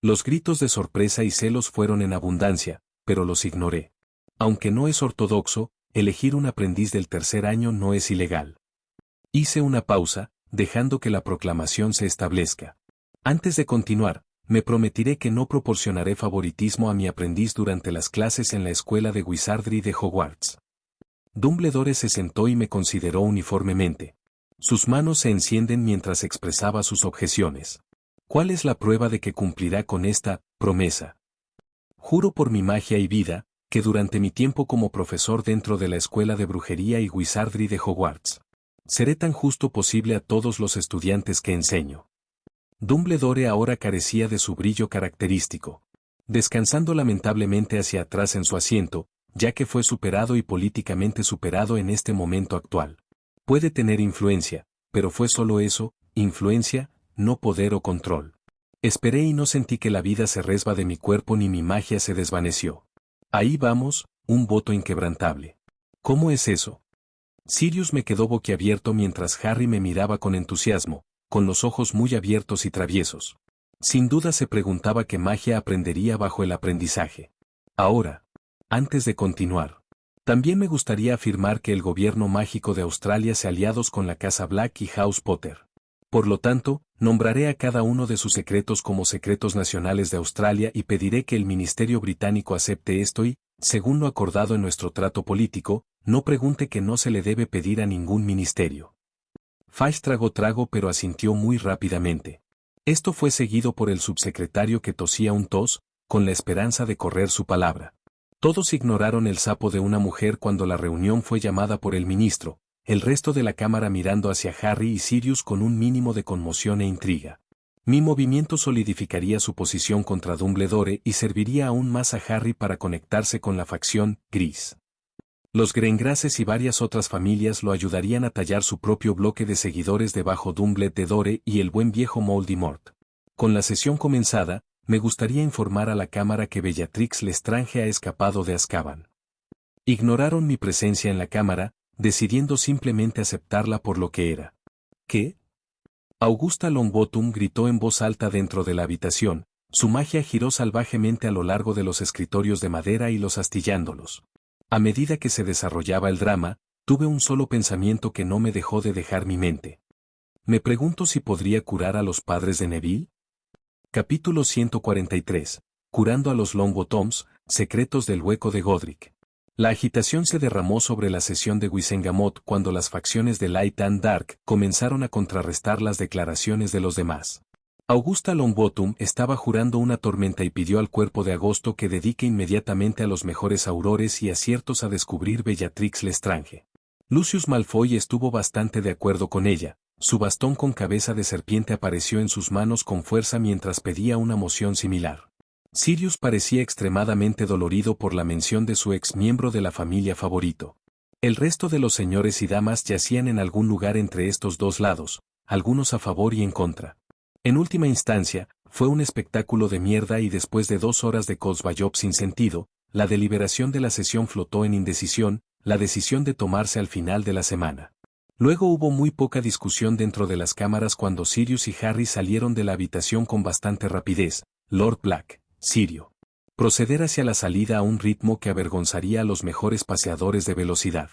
Speaker 1: Los gritos de sorpresa y celos fueron en abundancia, pero los ignoré. Aunque no es ortodoxo, elegir un aprendiz del tercer año no es ilegal. Hice una pausa, dejando que la proclamación se establezca. Antes de continuar, me prometeré que no proporcionaré favoritismo a mi aprendiz durante las clases en la escuela de Wizardry de Hogwarts. Dumbledore se sentó y me consideró uniformemente. Sus manos se encienden mientras expresaba sus objeciones. ¿Cuál es la prueba de que cumplirá con esta promesa? Juro por mi magia y vida, que durante mi tiempo como profesor dentro de la escuela de brujería y Wizardry de Hogwarts, seré tan justo posible a todos los estudiantes que enseño. Dumbledore ahora carecía de su brillo característico, descansando lamentablemente hacia atrás en su asiento, ya que fue superado y políticamente superado en este momento actual. Puede tener influencia, pero fue solo eso, influencia, no poder o control. Esperé y no sentí que la vida se resba de mi cuerpo ni mi magia se desvaneció. Ahí vamos, un voto inquebrantable. ¿Cómo es eso? Sirius me quedó boquiabierto mientras Harry me miraba con entusiasmo, con los ojos muy abiertos y traviesos. Sin duda se preguntaba qué magia aprendería bajo el aprendizaje. Ahora, antes de continuar, también me gustaría afirmar que el gobierno mágico de Australia se aliados con la Casa Black y House Potter. Por lo tanto, nombraré a cada uno de sus secretos como secretos nacionales de Australia y pediré que el Ministerio Británico acepte esto y, según lo acordado en nuestro trato político, no pregunte que no se le debe pedir a ningún ministerio. Fudge tragó trago pero asintió muy rápidamente. Esto fue seguido por el subsecretario que tosía un tos, con la esperanza de correr su palabra. Todos ignoraron el sapo de una mujer cuando la reunión fue llamada por el ministro, el resto de la cámara mirando hacia Harry y Sirius con un mínimo de conmoción e intriga. Mi movimiento solidificaría su posición contra Dumbledore y serviría aún más a Harry para conectarse con la facción gris. Los Grengraces y varias otras familias lo ayudarían a tallar su propio bloque de seguidores debajo Dumbledore y el buen viejo Voldemort. Con la sesión comenzada, me gustaría informar a la cámara que Bellatrix Lestrange ha escapado de Azkaban. Ignoraron mi presencia en la cámara, decidiendo simplemente aceptarla por lo que era. ¿Qué? Augusta Longbottom gritó en voz alta dentro de la habitación, su magia giró salvajemente a lo largo de los escritorios de madera y los astillándolos. A medida que se desarrollaba el drama, tuve un solo pensamiento que no me dejó de dejar mi mente. Me pregunto si podría curar a los padres de Neville. Capítulo 143. Curando a los Longbottoms, secretos del hueco de Godric. La agitación se derramó sobre la sesión de Wizengamot cuando las facciones de Light and Dark comenzaron a contrarrestar las declaraciones de los demás. Augusta Longbottom estaba jurando una tormenta y pidió al cuerpo de Agosto que dedique inmediatamente a los mejores aurores y aciertos a descubrir Bellatrix Lestrange. Lucius Malfoy estuvo bastante de acuerdo con ella, su bastón con cabeza de serpiente apareció en sus manos con fuerza mientras pedía una moción similar. Sirius parecía extremadamente dolorido por la mención de su ex miembro de la familia favorito. El resto de los señores y damas yacían en algún lugar entre estos dos lados, algunos a favor y en contra. En última instancia, fue un espectáculo de mierda y después de 2 horas de Cosbayop sin sentido, la deliberación de la sesión flotó en indecisión, la decisión de tomarse al final de la semana. Luego hubo muy poca discusión dentro de las cámaras cuando Sirius y Harry salieron de la habitación con bastante rapidez. Lord Black, Sirio. Proceder hacia la salida a un ritmo que avergonzaría a los mejores paseadores de velocidad.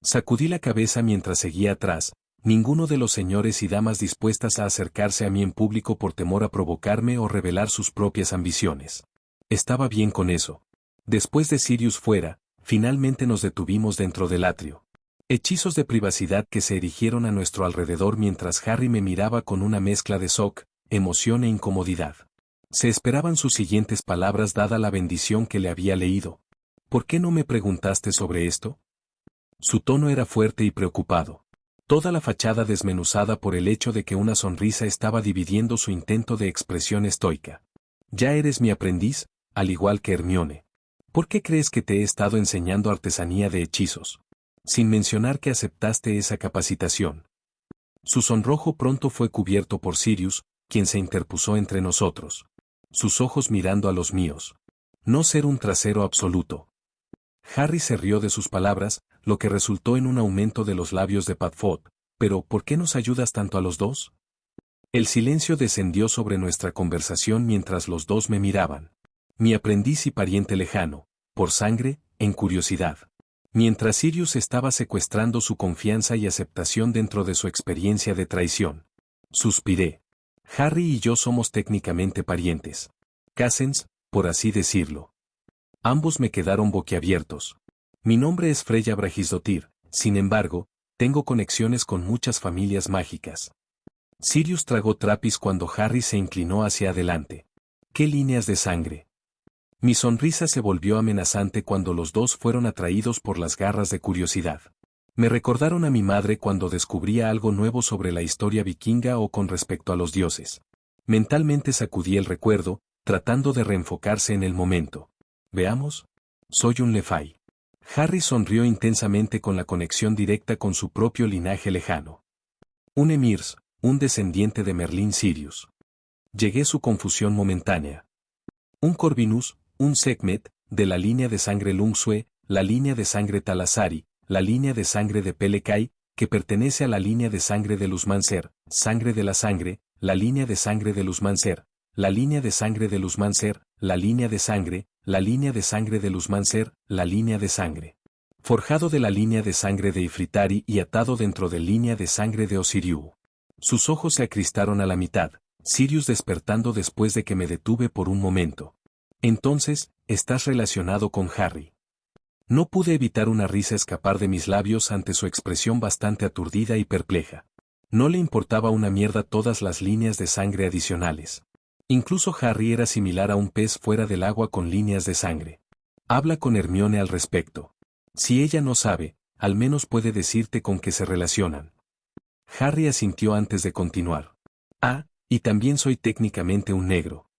Speaker 1: Sacudí la cabeza mientras seguía atrás. Ninguno de los señores y damas dispuestas a acercarse a mí en público por temor a provocarme o revelar sus propias ambiciones. Estaba bien con eso. Después de Sirius fuera, finalmente nos detuvimos dentro del atrio. Hechizos de privacidad que se erigieron a nuestro alrededor mientras Harry me miraba con una mezcla de shock, emoción e incomodidad. Se esperaban sus siguientes palabras dada la bendición que le había leído. ¿Por qué no me preguntaste sobre esto? Su tono era fuerte y preocupado. Toda la fachada desmenuzada por el hecho de que una sonrisa estaba dividiendo su intento de expresión estoica. Ya eres mi aprendiz, al igual que Hermione. ¿Por qué crees que te he estado enseñando artesanía de hechizos? Sin mencionar que aceptaste esa capacitación. Su sonrojo pronto fue cubierto por Sirius, quien se interpuso entre nosotros. Sus ojos mirando a los míos. No ser un trasero absoluto. Harry se rió de sus palabras, lo que resultó en un aumento de los labios de Padfoot. ¿Pero por qué nos ayudas tanto a los dos? El silencio descendió sobre nuestra conversación mientras los dos me miraban. Mi aprendiz y pariente lejano, por sangre, en curiosidad. Mientras Sirius estaba secuestrando su confianza y aceptación dentro de su experiencia de traición. Suspiré. Harry y yo somos técnicamente parientes. Cousins, por así decirlo. Ambos me quedaron boquiabiertos. Mi nombre es Freya Bragisdottir, sin embargo, tengo conexiones con muchas familias mágicas. Sirius tragó trapis cuando Harry se inclinó hacia adelante. ¿Qué líneas de sangre? Mi sonrisa se volvió amenazante cuando los dos fueron atraídos por las garras de curiosidad. Me recordaron a mi madre cuando descubría algo nuevo sobre la historia vikinga o con respecto a los dioses. Mentalmente sacudí el recuerdo, tratando de reenfocarse en el momento. Veamos. Soy un Lefay. Harry sonrió intensamente con la conexión directa con su propio linaje lejano. Un Emirs, un descendiente de Merlín Sirius. Llegué su confusión momentánea. Un Corvinus, un Sekhmet, de la línea de sangre Lungsue, la línea de sangre Talasari, la línea de sangre de Pelekai, que pertenece a la línea de sangre de Luzmancer, sangre de la sangre, la línea de sangre de Luzmancer, la línea de sangre de Luzmancer, la línea de sangre, la línea de sangre de Luzmancer, la línea de sangre. Forjado de la línea de sangre de Ifritari y atado dentro de línea de sangre de Osiriu. Sus ojos se acristaron a la mitad, Sirius despertando después de que me detuve por un momento. Entonces, estás relacionado con Harry. No pude evitar una risa escapar de mis labios ante su expresión bastante aturdida y perpleja. No le importaba una mierda todas las líneas de sangre adicionales. Incluso Harry era similar a un pez fuera del agua con líneas de sangre. Habla con Hermione al respecto. Si ella no sabe, al menos puede decirte con qué se relacionan. Harry asintió antes de continuar. Ah, y también soy técnicamente un negro.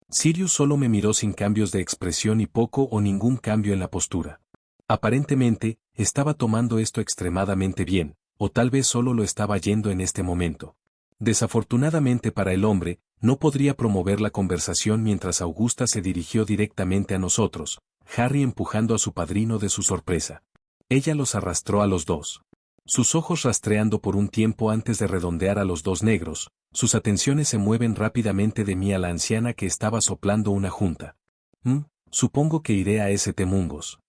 Speaker 1: Sirius solo me miró sin cambios de expresión y poco o ningún cambio en la postura. Aparentemente, estaba tomando esto extremadamente bien, o tal vez solo lo estaba yendo en este momento. Desafortunadamente para el hombre, no podría promover la conversación mientras Augusta se dirigió directamente a nosotros, Harry empujando a su padrino de su sorpresa. Ella los arrastró a los dos. Sus ojos rastreando por un tiempo antes de redondear a los dos negros, sus atenciones se mueven rápidamente de mí a la anciana que estaba soplando una junta. Supongo que iré a ese Temungos.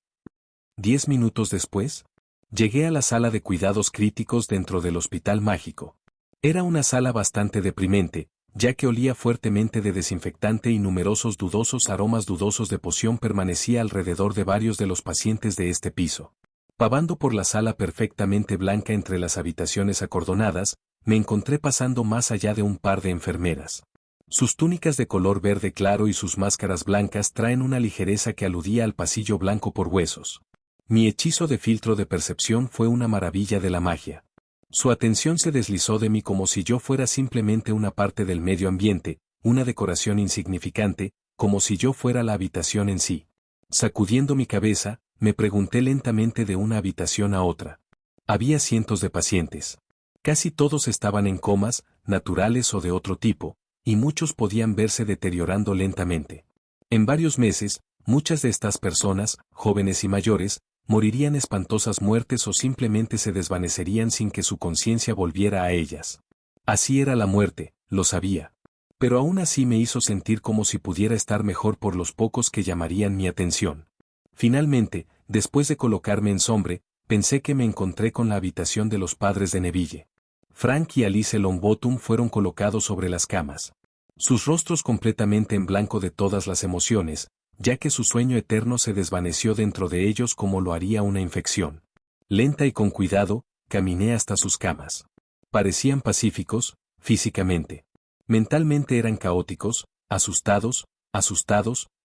Speaker 1: 10 minutos después, llegué a la sala de cuidados críticos dentro del hospital mágico. Era una sala bastante deprimente, ya que olía fuertemente de desinfectante y numerosos dudosos aromas dudosos de poción permanecía alrededor de varios de los pacientes de este piso. Pavando por la sala perfectamente blanca entre las habitaciones acordonadas, me encontré pasando más allá de un par de enfermeras. Sus túnicas de color verde claro y sus máscaras blancas traen una ligereza que aludía al pasillo blanco por huesos. Mi hechizo de filtro de percepción fue una maravilla de la magia. Su atención se deslizó de mí como si yo fuera simplemente una parte del medio ambiente, una decoración insignificante, como si yo fuera la habitación en sí. Sacudiendo mi cabeza, me pregunté lentamente de una habitación a otra. Había cientos de pacientes. Casi todos estaban en comas, naturales o de otro tipo, y muchos podían verse deteriorando lentamente. En varios meses, muchas de estas personas, jóvenes y mayores, morirían espantosas muertes o simplemente se desvanecerían sin que su conciencia volviera a ellas. Así era la muerte, lo sabía. Pero aún así me hizo sentir como si pudiera estar mejor por los pocos que llamarían mi atención. Finalmente, después de colocarme en sombre, pensé que me encontré con la habitación de los padres de Neville. Frank y Alice Longbottom fueron colocados sobre las camas. Sus rostros completamente en blanco de todas las emociones, ya que su sueño eterno se desvaneció dentro de ellos como lo haría una infección. Lenta y con cuidado, caminé hasta sus camas. Parecían pacíficos, físicamente. Mentalmente eran caóticos, asustados,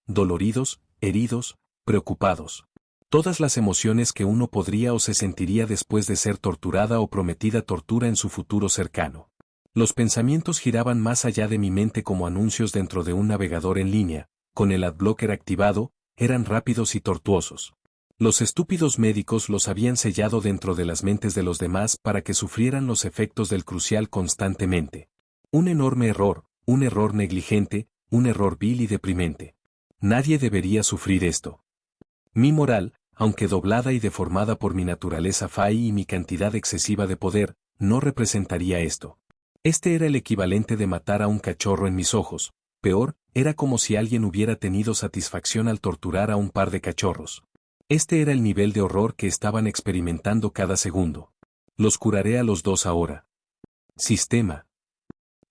Speaker 1: doloridos, heridos, preocupados. Todas las emociones que uno podría o se sentiría después de ser torturada o prometida tortura en su futuro cercano. Los pensamientos giraban más allá de mi mente como anuncios dentro de un navegador en línea, con el adblocker activado, eran rápidos y tortuosos. Los estúpidos médicos los habían sellado dentro de las mentes de los demás para que sufrieran los efectos del crucial constantemente. Un enorme error, un error negligente, un error vil y deprimente. Nadie debería sufrir esto. Mi moral, aunque doblada y deformada por mi naturaleza fai y mi cantidad excesiva de poder, no representaría esto. Este era el equivalente de matar a un cachorro en mis ojos. Peor, era como si alguien hubiera tenido satisfacción al torturar a un par de cachorros. Este era el nivel de horror que estaban experimentando cada segundo. Los curaré a los dos ahora. Sistema.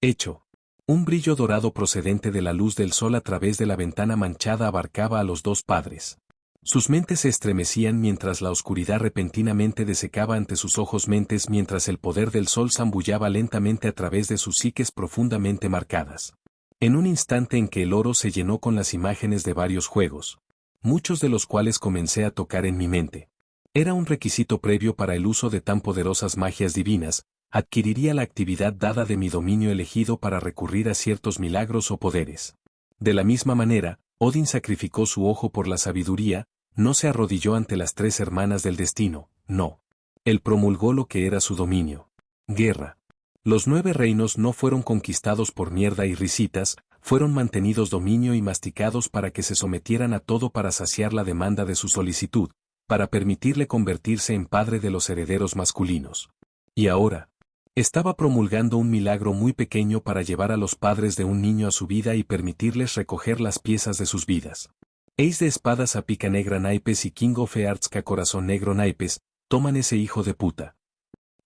Speaker 1: Hecho. Un brillo dorado procedente de la luz del sol a través de la ventana manchada abarcaba a los dos padres. Sus mentes se estremecían mientras la oscuridad repentinamente desecaba ante sus ojos mentes mientras el poder del sol zambullaba lentamente a través de sus psiques profundamente marcadas. En un instante en que el oro se llenó con las imágenes de varios juegos, muchos de los cuales comencé a tocar en mi mente. Era un requisito previo para el uso de tan poderosas magias divinas, adquiriría la actividad dada de mi dominio elegido para recurrir a ciertos milagros o poderes. De la misma manera, Odin sacrificó su ojo por la sabiduría, no se arrodilló ante las tres hermanas del destino, no. Él promulgó lo que era su dominio. Guerra. Los 9 reinos no fueron conquistados por mierda y risitas, fueron mantenidos dominio y masticados para que se sometieran a todo para saciar la demanda de su solicitud, para permitirle convertirse en padre de los herederos masculinos. Y ahora, estaba promulgando un milagro muy pequeño para llevar a los padres de un niño a su vida y permitirles recoger las piezas de sus vidas. Ace de espadas a pica negra naipes y King of Hearts a corazón negro naipes, toman ese hijo de puta.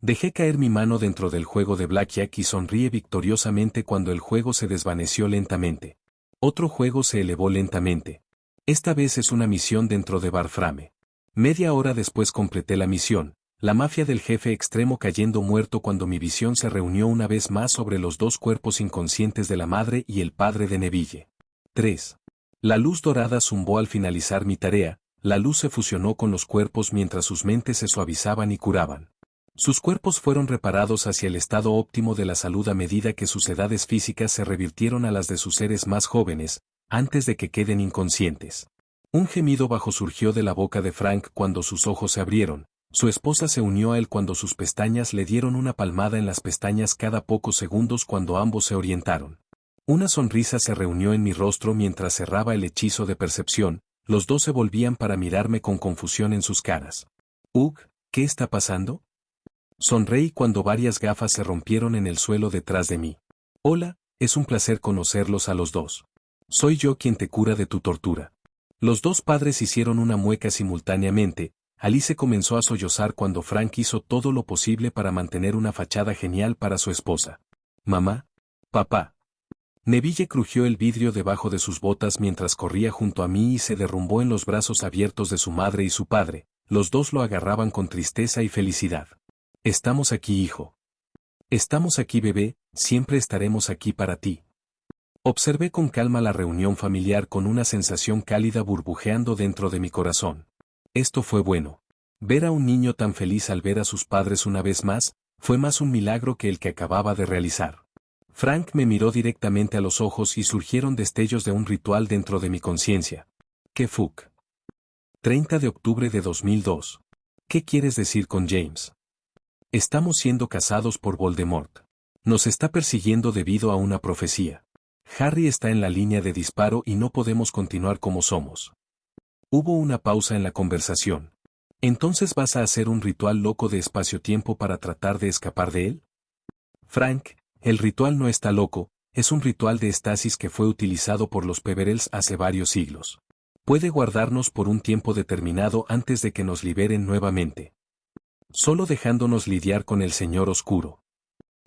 Speaker 1: Dejé caer mi mano dentro del juego de Blackjack y sonríe victoriosamente cuando el juego se desvaneció lentamente. Otro juego se elevó lentamente. Esta vez es una misión dentro de Barframe. Media hora después completé la misión, la mafia del jefe extremo cayendo muerto cuando mi visión se reunió una vez más sobre los dos cuerpos inconscientes de la madre y el padre de Neville. 3. La luz dorada zumbó al finalizar mi tarea, la luz se fusionó con los cuerpos mientras sus mentes se suavizaban y curaban. Sus cuerpos fueron reparados hacia el estado óptimo de la salud a medida que sus edades físicas se revirtieron a las de sus seres más jóvenes, antes de que queden inconscientes. Un gemido bajo surgió de la boca de Frank cuando sus ojos se abrieron, su esposa se unió a él cuando sus pestañas le dieron una palmada en las pestañas cada pocos segundos cuando ambos se orientaron. Una sonrisa se reunió en mi rostro mientras cerraba el hechizo de percepción, los dos se volvían para mirarme con confusión en sus caras. ¿Qué está pasando? Sonreí cuando varias gafas se rompieron en el suelo detrás de mí. Hola, es un placer conocerlos a los dos. Soy yo quien te cura de tu tortura. Los dos padres hicieron una mueca simultáneamente. Alice comenzó a sollozar cuando Frank hizo todo lo posible para mantener una fachada genial para su esposa. Mamá, papá. Neville crujió el vidrio debajo de sus botas mientras corría junto a mí y se derrumbó en los brazos abiertos de su madre y su padre. Los dos lo agarraban con tristeza y felicidad. Estamos aquí, hijo. Estamos aquí, bebé, siempre estaremos aquí para ti. Observé con calma la reunión familiar con una sensación cálida burbujeando dentro de mi corazón. Esto fue bueno. Ver a un niño tan feliz al ver a sus padres una vez más, fue más un milagro que el que acababa de realizar. Frank me miró directamente a los ojos y surgieron destellos de un ritual dentro de mi conciencia. ¿Qué fuck? 30 de octubre de 2002. ¿Qué quieres decir con James? Estamos siendo cazados por Voldemort. Nos está persiguiendo debido a una profecía. Harry está en la línea de disparo y no podemos continuar como somos. Hubo una pausa en la conversación. ¿Entonces vas a hacer un ritual loco de espacio-tiempo para tratar de escapar de él? Frank, el ritual no está loco, es un ritual de estasis que fue utilizado por los Peverells hace varios siglos. Puede guardarnos por un tiempo determinado antes de que nos liberen nuevamente. Solo dejándonos lidiar con el Señor Oscuro.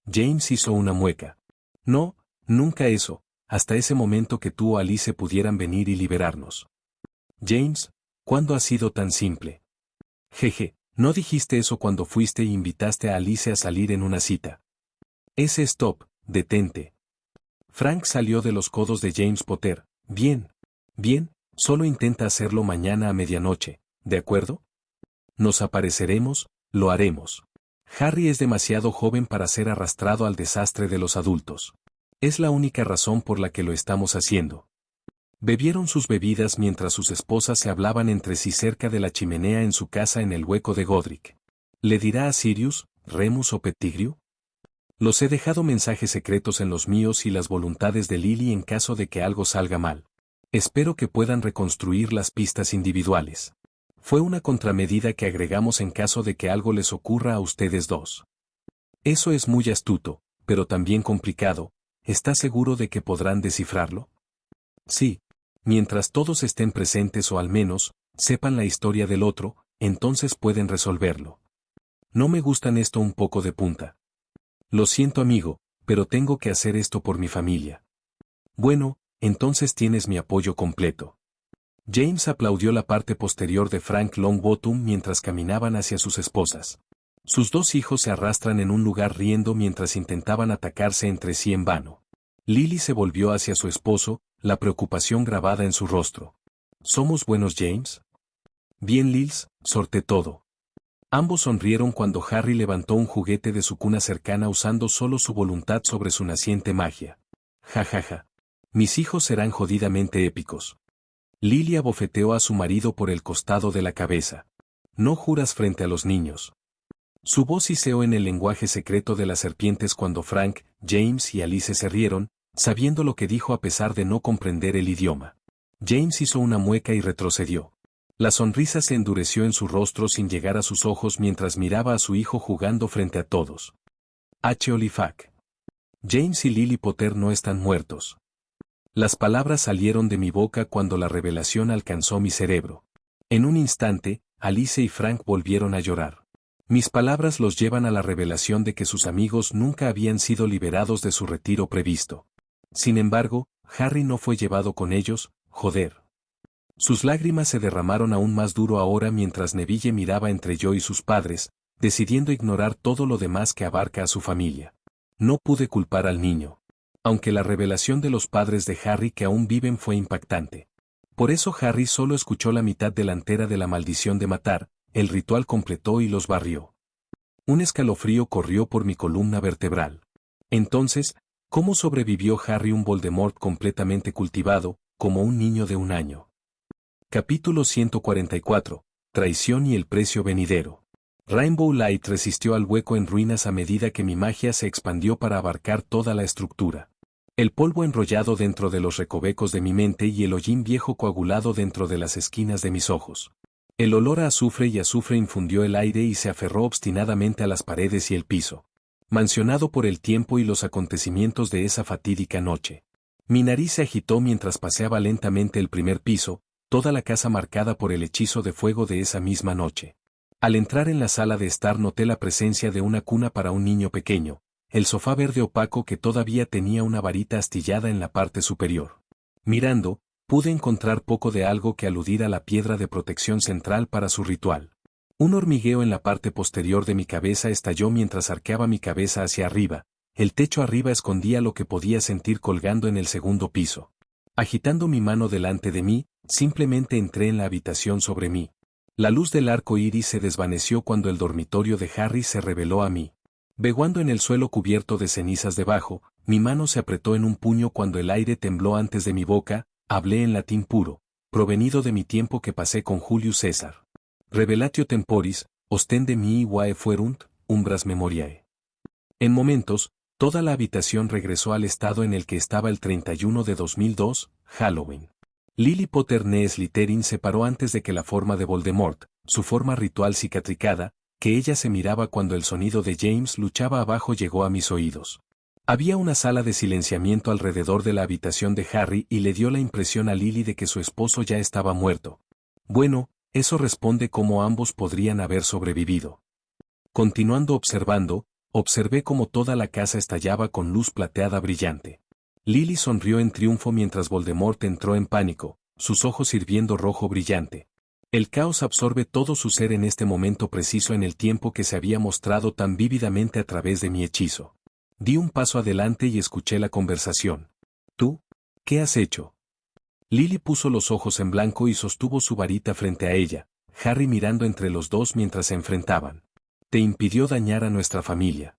Speaker 1: James hizo una mueca. No, nunca eso, hasta ese momento que tú o Alice pudieran venir y liberarnos. James, ¿cuándo ha sido tan simple? Jeje, No dijiste eso cuando fuiste e invitaste a Alice a salir en una cita. Ese stop, detente. Frank salió de los codos de James Potter. Bien. Bien, solo intenta hacerlo mañana a medianoche, ¿de acuerdo? Nos apareceremos, lo haremos. Harry es demasiado joven para ser arrastrado al desastre de los adultos. Es la única razón por la que lo estamos haciendo. Bebieron sus bebidas mientras sus esposas se hablaban entre sí cerca de la chimenea en su casa en el hueco de Godric. ¿Le dirá a Sirius, Remus o Pettigrew? Los he dejado mensajes secretos en los míos y las voluntades de Lily en caso de que algo salga mal. Espero que puedan reconstruir las pistas individuales. Fue una contramedida que agregamos en caso de que algo les ocurra a ustedes dos. Eso es muy astuto, pero también complicado. ¿Está seguro de que podrán descifrarlo? Sí. Mientras todos estén presentes o al menos, sepan la historia del otro, entonces pueden resolverlo. No me gustan esto un poco de punta. Lo siento amigo, pero tengo que hacer esto por mi familia. Bueno, entonces tienes mi apoyo completo. James aplaudió la parte posterior de Frank Longbottom mientras caminaban hacia sus esposas. Sus dos hijos se arrastran en un lugar riendo mientras intentaban atacarse entre sí en vano. Lily se volvió hacia su esposo, la preocupación grabada en su rostro. ¿Somos buenos, James? Bien, Lils, sorté todo. Ambos sonrieron cuando Harry levantó un juguete de su cuna cercana usando solo su voluntad sobre su naciente magia. Ja ja ja. Mis hijos serán jodidamente épicos. Lily abofeteó a su marido por el costado de la cabeza. No juras frente a los niños. Su voz hiceó en el lenguaje secreto de las serpientes cuando Frank, James y Alice se rieron, sabiendo lo que dijo a pesar de no comprender el idioma. James hizo una mueca y retrocedió. La sonrisa se endureció en su rostro sin llegar a sus ojos mientras miraba a su hijo jugando frente a todos. H. Oliphant. James y Lily Potter no están muertos. Las palabras salieron de mi boca cuando la revelación alcanzó mi cerebro. En un instante, Alice y Frank volvieron a llorar. Mis palabras los llevan a la revelación de que sus amigos nunca habían sido liberados de su retiro previsto. Sin embargo, Harry no fue llevado con ellos, joder. Sus lágrimas se derramaron aún más duro ahora mientras Neville miraba entre yo y sus padres, decidiendo ignorar todo lo demás que abarca a su familia. No pude culpar al niño. Aunque la revelación de los padres de Harry que aún viven fue impactante. Por eso Harry solo escuchó la mitad delantera de la maldición de matar, el ritual completó y los barrió. Un escalofrío corrió por mi columna vertebral. Entonces, ¿cómo sobrevivió Harry un Voldemort completamente cultivado, como un niño de 1 año? Capítulo 144. Traición y el precio venidero. Rainbow Light resistió al hueco en ruinas a medida que mi magia se expandió para abarcar toda la estructura. El polvo enrollado dentro de los recovecos de mi mente y el hollín viejo coagulado dentro de las esquinas de mis ojos. El olor a azufre y azufre infundió el aire y se aferró obstinadamente a las paredes y el piso. Mansionado por el tiempo y los acontecimientos de esa fatídica noche. Mi nariz se agitó mientras paseaba lentamente el primer piso, toda la casa marcada por el hechizo de fuego de esa misma noche. Al entrar en la sala de estar noté la presencia de una cuna para un niño pequeño, el sofá verde opaco que todavía tenía una varita astillada en la parte superior. Mirando, pude encontrar poco de algo que aludir a la piedra de protección central para su ritual. Un hormigueo en la parte posterior de mi cabeza estalló mientras arqueaba mi cabeza hacia arriba, el techo arriba escondía lo que podía sentir colgando en el segundo piso. Agitando mi mano delante de mí, simplemente entré en la habitación sobre mí. La luz del arco iris se desvaneció cuando el dormitorio de Harry se reveló a mí. Veguando en el suelo cubierto de cenizas debajo, mi mano se apretó en un puño cuando el aire tembló antes de mi boca, hablé en latín puro, provenido de mi tiempo que pasé con Julius César. Revelatio temporis, ostende mihi vae fuerunt, umbras memoriae. En momentos, toda la habitación regresó al estado en el que estaba el 31 de 2002, Halloween. Lily Potter ne Slytherin se paró antes de que la forma de Voldemort, su forma ritual cicatricada, que ella se miraba cuando el sonido de James luchaba abajo llegó a mis oídos. Había una sala de silenciamiento alrededor de la habitación de Harry y le dio la impresión a Lily de que su esposo ya estaba muerto. Bueno, eso responde cómo ambos podrían haber sobrevivido. Continuando observando, observé cómo toda la casa estallaba con luz plateada brillante. Lily sonrió en triunfo mientras Voldemort entró en pánico, sus ojos hirviendo rojo brillante. El caos absorbe todo su ser en este momento preciso en el tiempo que se había mostrado tan vívidamente a través de mi hechizo. Di un paso adelante y escuché la conversación. ¿Tú? ¿Qué has hecho? Lily puso los ojos en blanco y sostuvo su varita frente a ella, Harry mirando entre los dos mientras se enfrentaban. Te impidió dañar a nuestra familia.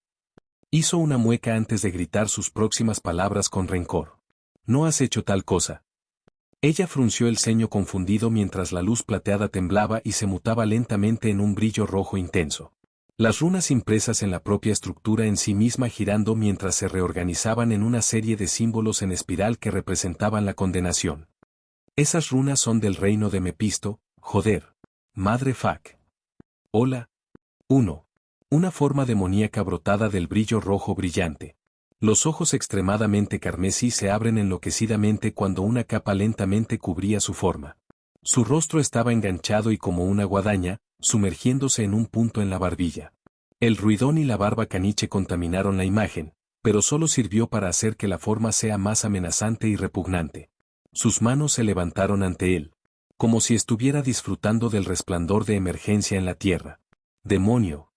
Speaker 1: Hizo una mueca antes de gritar sus próximas palabras con rencor. No has hecho tal cosa. Ella frunció el ceño confundido mientras la luz plateada temblaba y se mutaba lentamente en un brillo rojo intenso. Las runas impresas en la propia estructura en sí misma girando mientras se reorganizaban en una serie de símbolos en espiral que representaban la condenación. Esas runas son del reino de Mepisto, joder. Madre fuck. Hola. 1. Una forma demoníaca brotada del brillo rojo brillante. Los ojos extremadamente carmesí se abren enloquecidamente cuando una capa lentamente cubría su forma. Su rostro estaba enganchado y como una guadaña, sumergiéndose en un punto en la barbilla. El ruidón y la barba caniche contaminaron la imagen, pero solo sirvió para hacer que la forma sea más amenazante y repugnante. Sus manos se levantaron ante él, como si estuviera disfrutando del resplandor de emergencia en la tierra. ¡Demonio!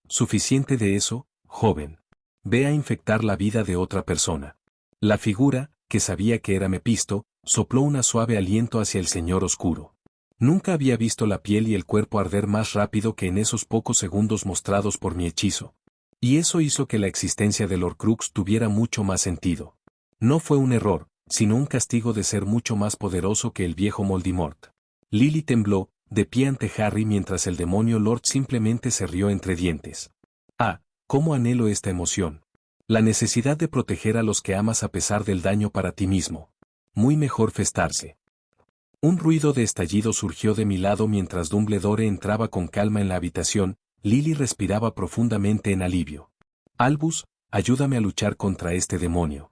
Speaker 1: Suficiente de eso, joven. Ve a infectar la vida de otra persona. La figura, que sabía que era Mepisto, sopló un suave aliento hacia el señor oscuro. Nunca había visto la piel y el cuerpo arder más rápido que en esos pocos segundos mostrados por mi hechizo. Y eso hizo que la existencia del Horcrux tuviera mucho más sentido. No fue un error, sino un castigo de ser mucho más poderoso que el viejo Voldemort. Lily tembló, de pie ante Harry mientras el demonio Lord simplemente se rió entre dientes. Ah, cómo anhelo esta emoción. La necesidad de proteger a los que amas a pesar del daño para ti mismo. Muy mejor festarse. Un ruido de estallido surgió de mi lado mientras Dumbledore entraba con calma en la habitación. Lily respiraba profundamente en alivio. Albus, ayúdame a luchar contra este demonio.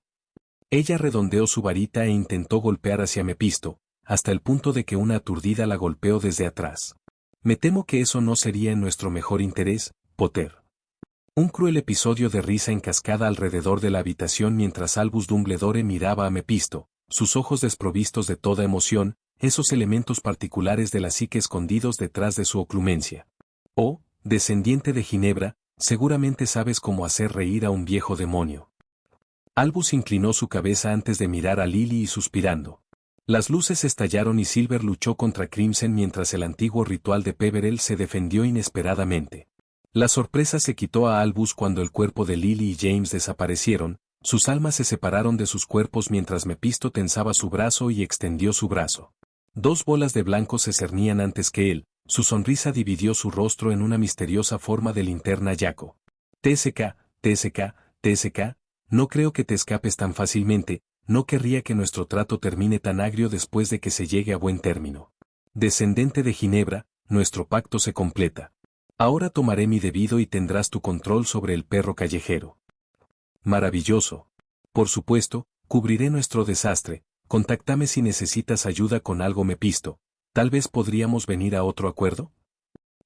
Speaker 1: Ella redondeó su varita e intentó golpear hacia Mepisto, hasta el punto de que una aturdida la golpeó desde atrás. Me temo que eso no sería en nuestro mejor interés, Potter. Un cruel episodio de risa en cascada alrededor de la habitación mientras Albus Dumbledore miraba a Mepisto, sus ojos desprovistos de toda emoción, esos elementos particulares de la psique escondidos detrás de su oclumencia. Oh, descendiente de Ginebra, seguramente sabes cómo hacer reír a un viejo demonio. Albus inclinó su cabeza antes de mirar a Lily y suspirando. Las luces estallaron y Silver luchó contra Crimson mientras el antiguo ritual de Peverell se defendió inesperadamente. La sorpresa se quitó a Albus cuando el cuerpo de Lily y James desaparecieron, sus almas se separaron de sus cuerpos mientras Mepisto tensaba su brazo y extendió su brazo. Dos bolas de blanco se cernían antes que él, su sonrisa dividió su rostro en una misteriosa forma de linterna Yaco. TSK, TSK, TSK, no creo que te escapes tan fácilmente, no querría que nuestro trato termine tan agrio después de que se llegue a buen término. Descendente de Ginebra, nuestro pacto se completa. Ahora tomaré mi debido y tendrás tu control sobre el perro callejero. Maravilloso. Por supuesto, cubriré nuestro desastre, contáctame si necesitas ayuda con algo Mepisto, tal vez podríamos venir a otro acuerdo.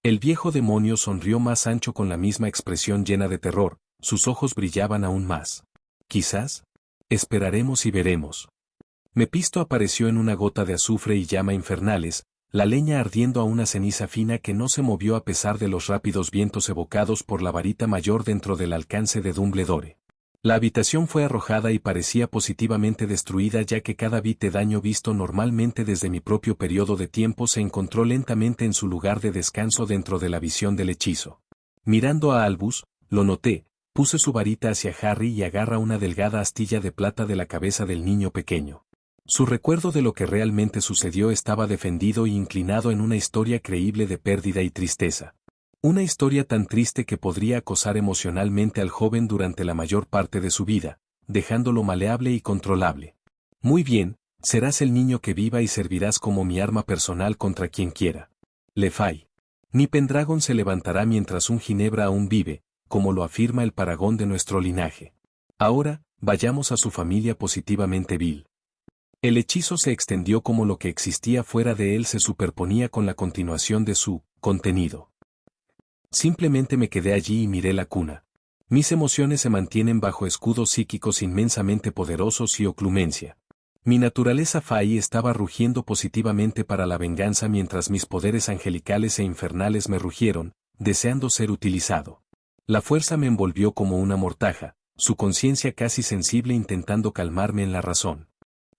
Speaker 1: El viejo demonio sonrió más ancho con la misma expresión llena de terror, sus ojos brillaban aún más. Quizás. Esperaremos y veremos. Mepisto apareció en una gota de azufre y llama infernales, la leña ardiendo a una ceniza fina que no se movió a pesar de los rápidos vientos evocados por la varita mayor dentro del alcance de Dumbledore. La habitación fue arrojada y parecía positivamente destruida ya que cada bit de daño visto normalmente desde mi propio periodo de tiempo se encontró lentamente en su lugar de descanso dentro de la visión del hechizo. Mirando a Albus, lo noté, puse su varita hacia Harry y agarra una delgada astilla de plata de la cabeza del niño pequeño. Su recuerdo de lo que realmente sucedió estaba defendido y inclinado en una historia creíble de pérdida y tristeza. Una historia tan triste que podría acosar emocionalmente al joven durante la mayor parte de su vida, dejándolo maleable y controlable. Muy bien, serás el niño que viva y servirás como mi arma personal contra quien quiera. Le Fay. Ni Pendragon se levantará mientras un Ginebra aún vive, como lo afirma el paragón de nuestro linaje. Ahora, vayamos a su familia positivamente vil. El hechizo se extendió como lo que existía fuera de él se superponía con la continuación de su contenido. Simplemente me quedé allí y miré la cuna. Mis emociones se mantienen bajo escudos psíquicos inmensamente poderosos y oclumencia. Mi naturaleza Fai estaba rugiendo positivamente para la venganza mientras mis poderes angelicales e infernales me rugieron, deseando ser utilizado. La fuerza me envolvió como una mortaja, su conciencia casi sensible intentando calmarme en la razón.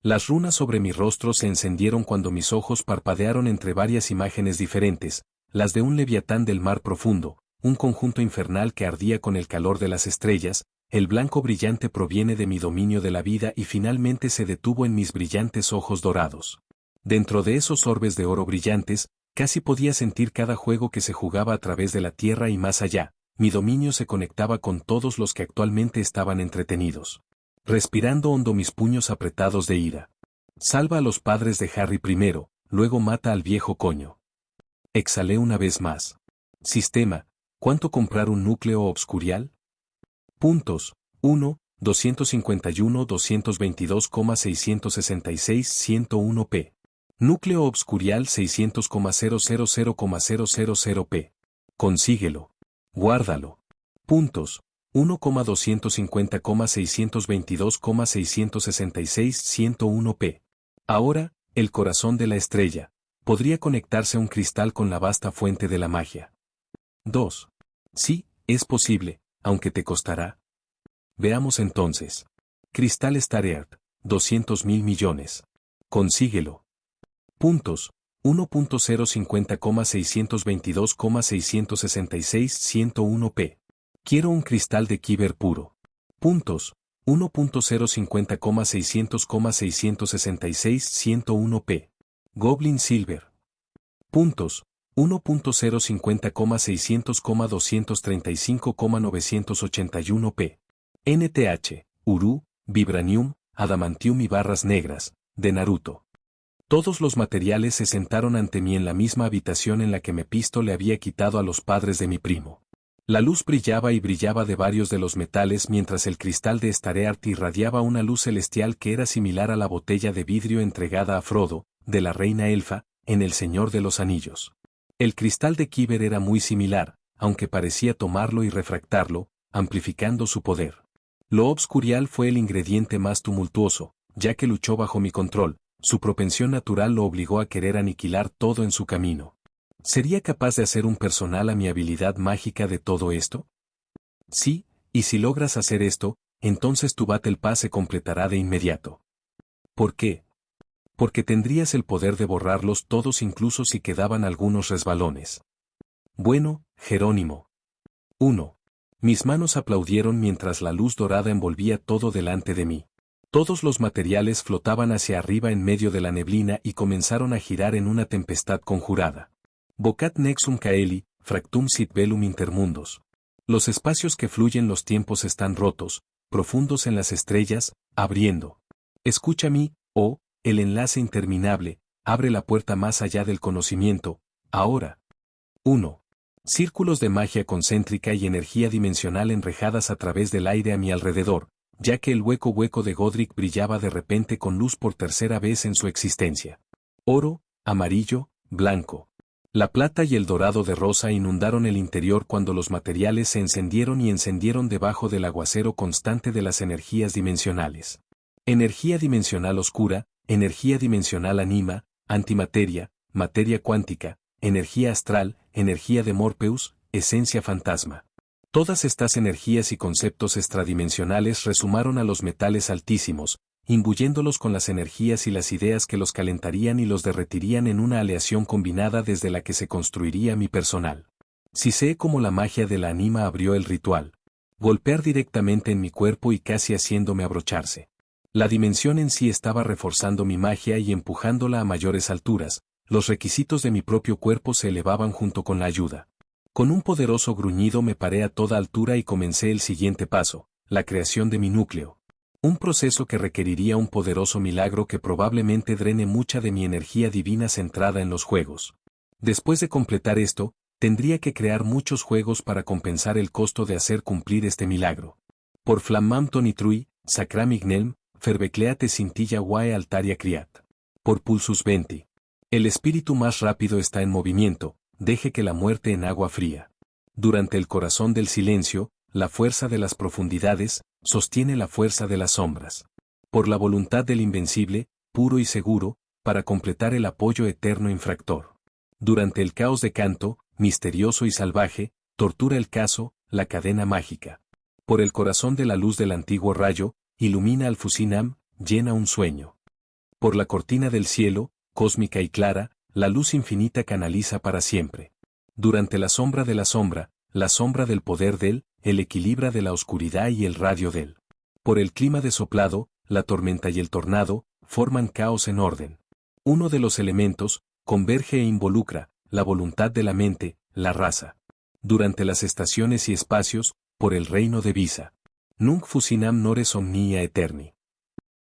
Speaker 1: Las runas sobre mi rostro se encendieron cuando mis ojos parpadearon entre varias imágenes diferentes, las de un leviatán del mar profundo, un conjunto infernal que ardía con el calor de las estrellas, el blanco brillante proviene de mi dominio de la vida y finalmente se detuvo en mis brillantes ojos dorados. Dentro de esos orbes de oro brillantes, casi podía sentir cada juego que se jugaba a través de la tierra y más allá, mi dominio se conectaba con todos los que actualmente estaban entretenidos. Respirando hondo mis puños apretados de ira. Salva a los padres de Harry primero, luego mata al viejo coño. Exhalé una vez más. Sistema, ¿cuánto comprar un núcleo obscurial? Puntos, 1, 251.222,666 p. Núcleo obscurial 600,000,000 p. Consíguelo. Guárdalo. Puntos, 1,250,622,666 p. Ahora, el corazón de la estrella. Podría conectarse un cristal con la vasta fuente de la magia. 2. Sí, es posible, aunque te costará. Veamos entonces. Cristal Star Earth, 200.000 millones. Consíguelo. Puntos, 1,050,622,666 p. Quiero un cristal de Kyber puro. Puntos, 1,050,600,666 p. Goblin Silver. Puntos, 1,050,600,235,981 p. NTH, Uru, Vibranium, Adamantium y barras negras, de Naruto. Todos los materiales se sentaron ante mí en la misma habitación en la que Mepisto le había quitado a los padres de mi primo. La luz brillaba y brillaba de varios de los metales mientras el cristal de Stareart irradiaba una luz celestial que era similar a la botella de vidrio entregada a Frodo, de la reina elfa, en El Señor de los Anillos. El cristal de Kyber era muy similar, aunque parecía tomarlo y refractarlo, amplificando su poder. Lo obscurial fue el ingrediente más tumultuoso, ya que luchó bajo mi control, su propensión natural lo obligó a querer aniquilar todo en su camino. ¿Sería capaz de hacer un personal a mi habilidad mágica de todo esto? Sí, y si logras hacer esto, entonces tu Battle Pass se completará de inmediato. ¿Por qué? Porque tendrías el poder de borrarlos todos incluso si quedaban algunos resbalones. Bueno, Jerónimo. 1. Mis manos aplaudieron mientras la luz dorada envolvía todo delante de mí. Todos los materiales flotaban hacia arriba en medio de la neblina y comenzaron a girar en una tempestad conjurada. Vocat nexum caeli, fractum sit velum intermundos. Los espacios que fluyen los tiempos están rotos, profundos en las estrellas, abriendo. Escucha mí, oh, el enlace interminable, abre la puerta más allá del conocimiento, ahora. 1. Círculos de magia concéntrica y energía dimensional enrejadas a través del aire a mi alrededor, ya que el hueco de Godric brillaba de repente con luz por tercera vez en su existencia. Oro, amarillo, blanco. La plata y el dorado de rosa inundaron el interior cuando los materiales se encendieron y encendieron debajo del aguacero constante de las energías dimensionales. Energía dimensional oscura, energía dimensional anima, antimateria, materia cuántica, energía astral, energía de Morpheus, esencia fantasma. Todas estas energías y conceptos extradimensionales resumaron a los metales altísimos, imbuyéndolos con las energías y las ideas que los calentarían y los derretirían en una aleación combinada desde la que se construiría mi personal. Si sé cómo la magia de la anima abrió el ritual. Golpear directamente en mi cuerpo y casi haciéndome abrocharse. La dimensión en sí estaba reforzando mi magia y empujándola a mayores alturas. Los requisitos de mi propio cuerpo se elevaban junto con la ayuda. Con un poderoso gruñido me paré a toda altura y comencé el siguiente paso, la creación de mi núcleo. Un proceso que requeriría un poderoso milagro que probablemente drene mucha de mi energía divina centrada en los juegos. Después de completar esto, tendría que crear muchos juegos para compensar el costo de hacer cumplir este milagro. Por Flammam Tonitrui, Sacram Ignelm, Ferbecleate Cintilla Wae Altaria Criat. Por Pulsus Venti. El espíritu más rápido está en movimiento, deje que la muerte en agua fría. Durante el corazón del silencio, la fuerza de las profundidades, sostiene la fuerza de las sombras. Por la voluntad del invencible, puro y seguro, para completar el apoyo eterno infractor. Durante el caos de canto, misterioso y salvaje, tortura el caso, la cadena mágica. Por el corazón de la luz del antiguo rayo, ilumina al Fusinam, llena un sueño. Por la cortina del cielo, cósmica y clara, la luz infinita canaliza para siempre. Durante la sombra la sombra del poder del, el equilibra de la oscuridad y el radio del. Por el clima desoplado, la tormenta y el tornado, forman caos en orden. Uno de los elementos, converge e involucra, la voluntad de la mente, la raza. Durante las estaciones y espacios, por el reino de Visa. Nunc fusinam nores omnia eterni.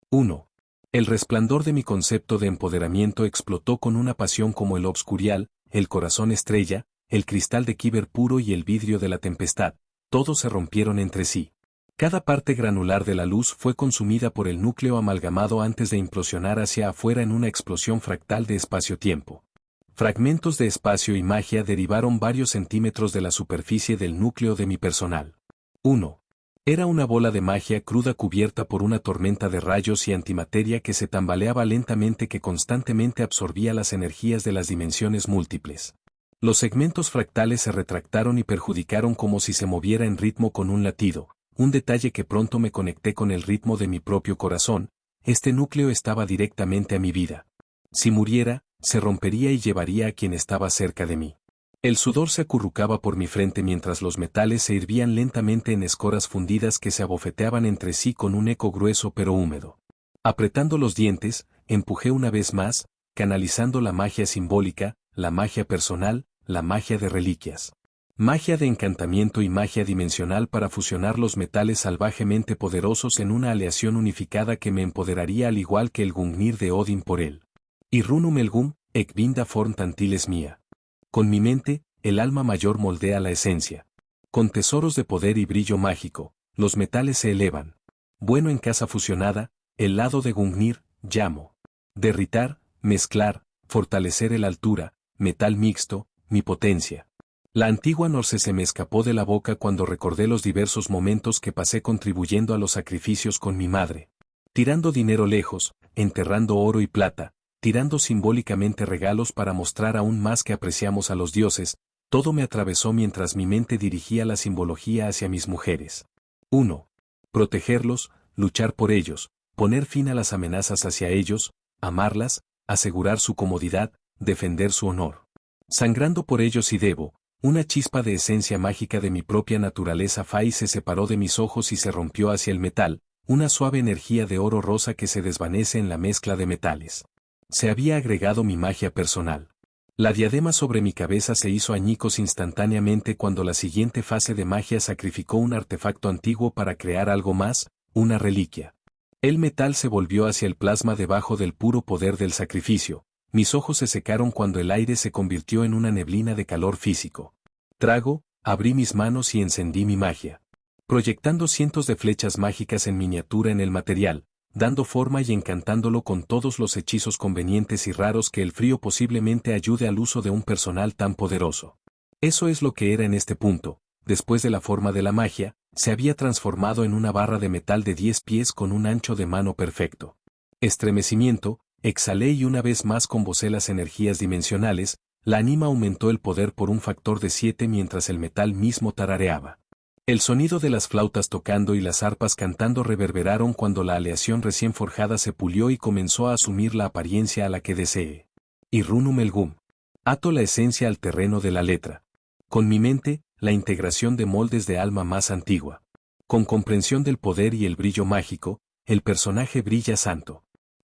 Speaker 1: 1. El resplandor de mi concepto de empoderamiento explotó con una pasión como el obscurial, el corazón estrella, el cristal de Kyber puro y el vidrio de la tempestad, todos se rompieron entre sí. Cada parte granular de la luz fue consumida por el núcleo amalgamado antes de implosionar hacia afuera en una explosión fractal de espacio-tiempo. Fragmentos de espacio y magia derivaron varios centímetros de la superficie del núcleo de mi personal. 1. Era una bola de magia cruda cubierta por una tormenta de rayos y antimateria que se tambaleaba lentamente, que constantemente absorbía las energías de las dimensiones múltiples. Los segmentos fractales se retractaron y perjudicaron como si se moviera en ritmo con un latido, un detalle que pronto me conecté con el ritmo de mi propio corazón. Este núcleo estaba directamente a mi vida. Si muriera, se rompería y llevaría a quien estaba cerca de mí. El sudor se acurrucaba por mi frente mientras los metales se hirvían lentamente en escoras fundidas que se abofeteaban entre sí con un eco grueso pero húmedo. Apretando los dientes, empujé una vez más, canalizando la magia simbólica, la magia personal, la magia de reliquias. Magia de encantamiento y magia dimensional para fusionar los metales salvajemente poderosos en una aleación unificada que me empoderaría al igual que el Gungnir de Odin por él. Y runum elgum, ec vinda form tantiles mía. Con mi mente, el alma mayor moldea la esencia. Con tesoros de poder y brillo mágico, los metales se elevan. Bueno en casa fusionada, el lado de Gungnir, llamo. Derritar, mezclar, fortalecer el altura, metal mixto, mi potencia. La antigua Norse se me escapó de la boca cuando recordé los diversos momentos que pasé contribuyendo a los sacrificios con mi madre. Tirando dinero lejos, enterrando oro y plata, tirando simbólicamente regalos para mostrar aún más que apreciamos a los dioses, todo me atravesó mientras mi mente dirigía la simbología hacia mis mujeres. 1. Protegerlos, luchar por ellos, poner fin a las amenazas hacia ellos, amarlas, asegurar su comodidad, defender su honor. Sangrando por ellos y debo, una chispa de esencia mágica de mi propia naturaleza Fai se separó de mis ojos y se rompió hacia el metal, una suave energía de oro rosa que se desvanece en la mezcla de metales. Se había agregado mi magia personal. La diadema sobre mi cabeza se hizo añicos instantáneamente cuando la siguiente fase de magia sacrificó un artefacto antiguo para crear algo más, una reliquia. El metal se volvió hacia el plasma debajo del puro poder del sacrificio. Mis ojos se secaron cuando el aire se convirtió en una neblina de calor físico. Trago, abrí mis manos y encendí mi magia. Proyectando cientos de flechas mágicas en miniatura en el material, dando forma y encantándolo con todos los hechizos convenientes y raros que el frío posiblemente ayude al uso de un personal tan poderoso. Eso es lo que era en este punto. Después de la forma de la magia, se había transformado en una barra de metal de 10 pies con un ancho de mano perfecto. Estremecimiento, exhalé y una vez más convocé las energías dimensionales, la anima aumentó el poder por un factor de 7 mientras el metal mismo tarareaba. El sonido de las flautas tocando y las arpas cantando reverberaron cuando la aleación recién forjada se pulió y comenzó a asumir la apariencia a la que deseé. Y runum elgum. Ato la esencia al terreno de la letra. Con mi mente, la integración de moldes de alma más antigua. Con comprensión del poder y el brillo mágico, el personaje brilla santo.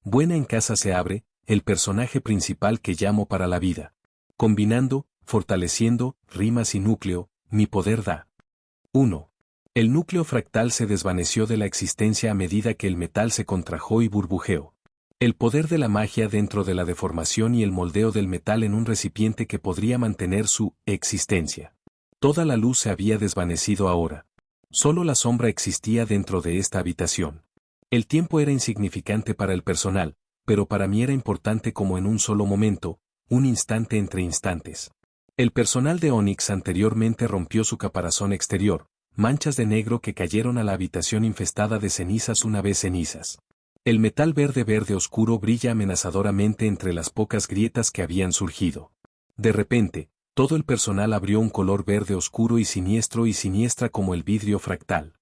Speaker 1: Buena en casa se abre, el personaje principal que llamo para la vida. Combinando, fortaleciendo, rimas y núcleo, mi poder da. 1. El núcleo fractal se desvaneció de la existencia a medida que el metal se contrajo y burbujeó. El poder de la magia dentro de la deformación y el moldeo del metal en un recipiente que podría mantener su existencia. Toda la luz se había desvanecido ahora. Solo la sombra existía dentro de esta habitación. El tiempo era insignificante para el personal, pero para mí era importante como en un solo momento, un instante entre instantes. El personal de Onyx anteriormente rompió su caparazón exterior, manchas de negro que cayeron a la habitación infestada de cenizas una vez cenizas. El metal verde oscuro brilla amenazadoramente entre las pocas grietas que habían surgido. De repente, todo el personal abrió un color verde oscuro y siniestra como el vidrio fractal.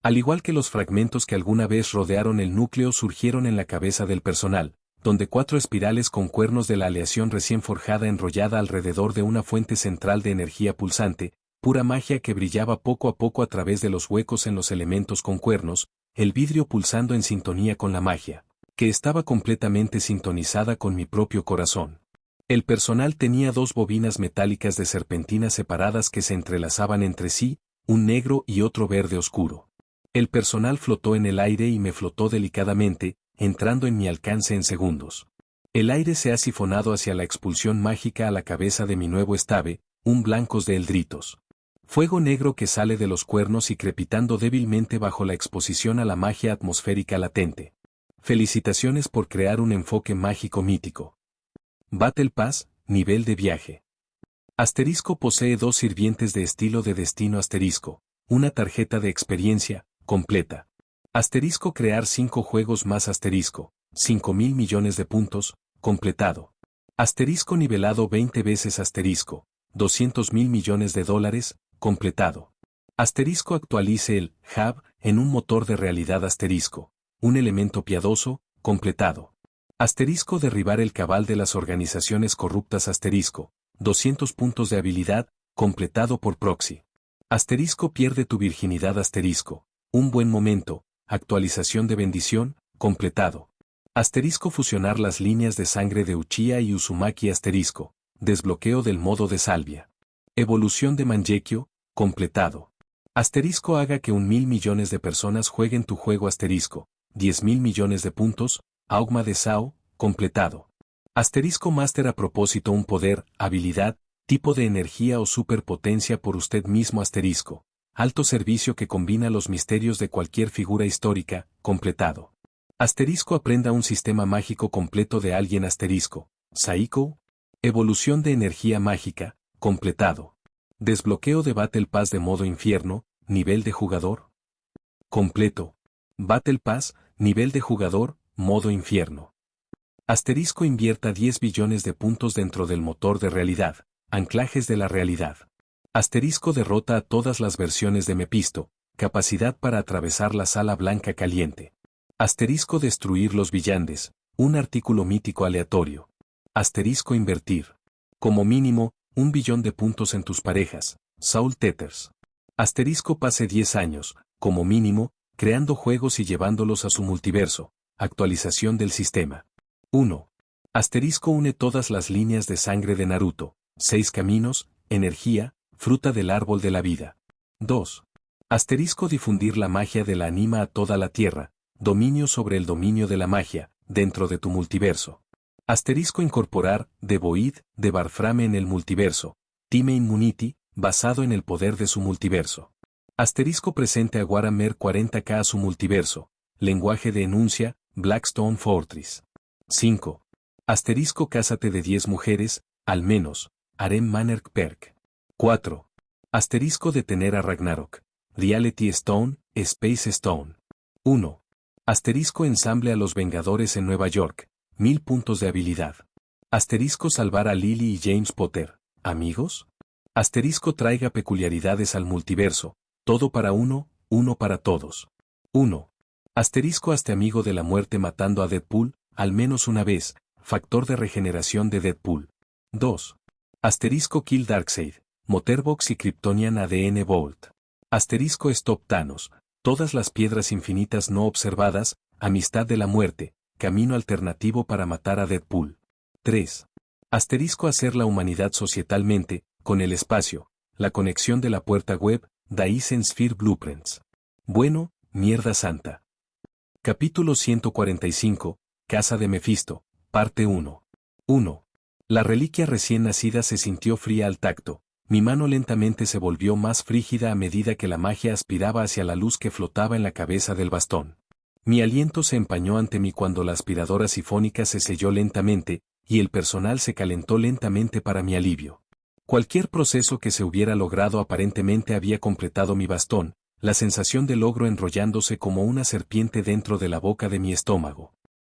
Speaker 1: Al igual que los fragmentos que alguna vez rodearon el núcleo surgieron en la cabeza del personal, donde 4 espirales con cuernos de la aleación recién forjada enrollada alrededor de una fuente central de energía pulsante, pura magia que brillaba poco a poco a través de los huecos en los elementos con cuernos, el vidrio pulsando en sintonía con la magia, que estaba completamente sintonizada con mi propio corazón. El personal tenía 2 bobinas metálicas de serpentina separadas que se entrelazaban entre sí, un negro y otro verde oscuro. El personal flotó en el aire y me flotó delicadamente, entrando en mi alcance en segundos. El aire se ha sifonado hacia la expulsión mágica a la cabeza de mi nuevo estave, un blancos de eldritos. Fuego negro que sale de los cuernos y crepitando débilmente bajo la exposición a la magia atmosférica latente. Felicitaciones por crear un enfoque mágico mítico. Battle Pass, nivel de viaje. Asterisco posee 2 sirvientes de estilo de destino asterisco, una tarjeta de experiencia, completa. Asterisco crear 5 juegos más asterisco, 5.000 millones de puntos, completado. Asterisco nivelado 20 veces asterisco, 200.000 millones de dólares, completado. Asterisco actualice el hub en un motor de realidad asterisco, un elemento piadoso, completado. Asterisco derribar el cabal de las organizaciones corruptas asterisco, 200 puntos de habilidad, completado por proxy. Asterisco pierde tu virginidad asterisco, un buen momento, actualización de bendición, completado. Asterisco fusionar las líneas de sangre de Uchiha y Uzumaki asterisco, desbloqueo del modo de salvia. Evolución de Mangekyo, completado. Asterisco haga que 1.000 millones de personas jueguen tu juego asterisco, 10.000 millones de puntos, Augma de Sao, completado. Asterisco Master a propósito un poder, habilidad, tipo de energía o superpotencia por usted mismo asterisco. Alto servicio que combina los misterios de cualquier figura histórica, completado. Asterisco aprenda un sistema mágico completo de alguien asterisco. Saiko. Evolución de energía mágica, completado. Desbloqueo de Battle Pass de modo infierno, nivel de jugador. Completo. Battle Pass, nivel de jugador, modo infierno. Asterisco invierta 10 billones de puntos dentro del motor de realidad, anclajes de la realidad. Asterisco derrota a todas las versiones de Mephisto, capacidad para atravesar la sala blanca caliente. Asterisco destruir los villandes, un artículo mítico aleatorio. Asterisco invertir. Como mínimo, 1 billón de puntos en tus parejas, Soul Tethers. Asterisco pase 10 años, como mínimo, creando juegos y llevándolos a su multiverso. Actualización del sistema. 1. Asterisco une todas las líneas de sangre de Naruto, 6 caminos, energía, fruta del árbol de la vida. 2. Asterisco difundir la magia de la anima a toda la tierra, dominio sobre el dominio de la magia, dentro de tu multiverso. Asterisco incorporar, The Void, de Warframe en el multiverso, Time Immunity, basado en el poder de su multiverso. Asterisco presente a Warhammer 40K a su multiverso, lenguaje de enuncia, Blackstone Fortress. 5. Asterisco cásate de 10 mujeres, al menos, Harem Manner Perk. 4. Asterisco detener a Ragnarok, Reality Stone, Space Stone. 1. Asterisco ensamble a los Vengadores en Nueva York, 1000 puntos de habilidad. Asterisco salvar a Lily y James Potter, amigos. Asterisco traiga peculiaridades al multiverso, todo para uno, uno para todos. 1. Asterisco hazte amigo de la muerte matando a Deadpool, al menos una vez, factor de regeneración de Deadpool. 2. Asterisco kill Darkseid, Motherbox y Kryptonian ADN Vault. Asterisco stop Thanos, todas las piedras infinitas no observadas, amistad de la muerte, camino alternativo para matar a Deadpool. 3. Asterisco hacer la humanidad societalmente, con el espacio, la conexión de la puerta web, Daisen Sphere Blueprints. Bueno, mierda santa. Capítulo 145, Casa de Mephisto, parte 1. 1. La reliquia recién nacida se sintió fría al tacto, mi mano lentamente se volvió más frígida a medida que la magia aspiraba hacia la luz que flotaba en la cabeza del bastón. Mi aliento se empañó ante mí cuando la aspiradora sifónica se selló lentamente, y el personal se calentó lentamente para mi alivio. Cualquier proceso que se hubiera logrado aparentemente había completado mi bastón, la sensación de logro enrollándose como una serpiente dentro de la boca de mi estómago.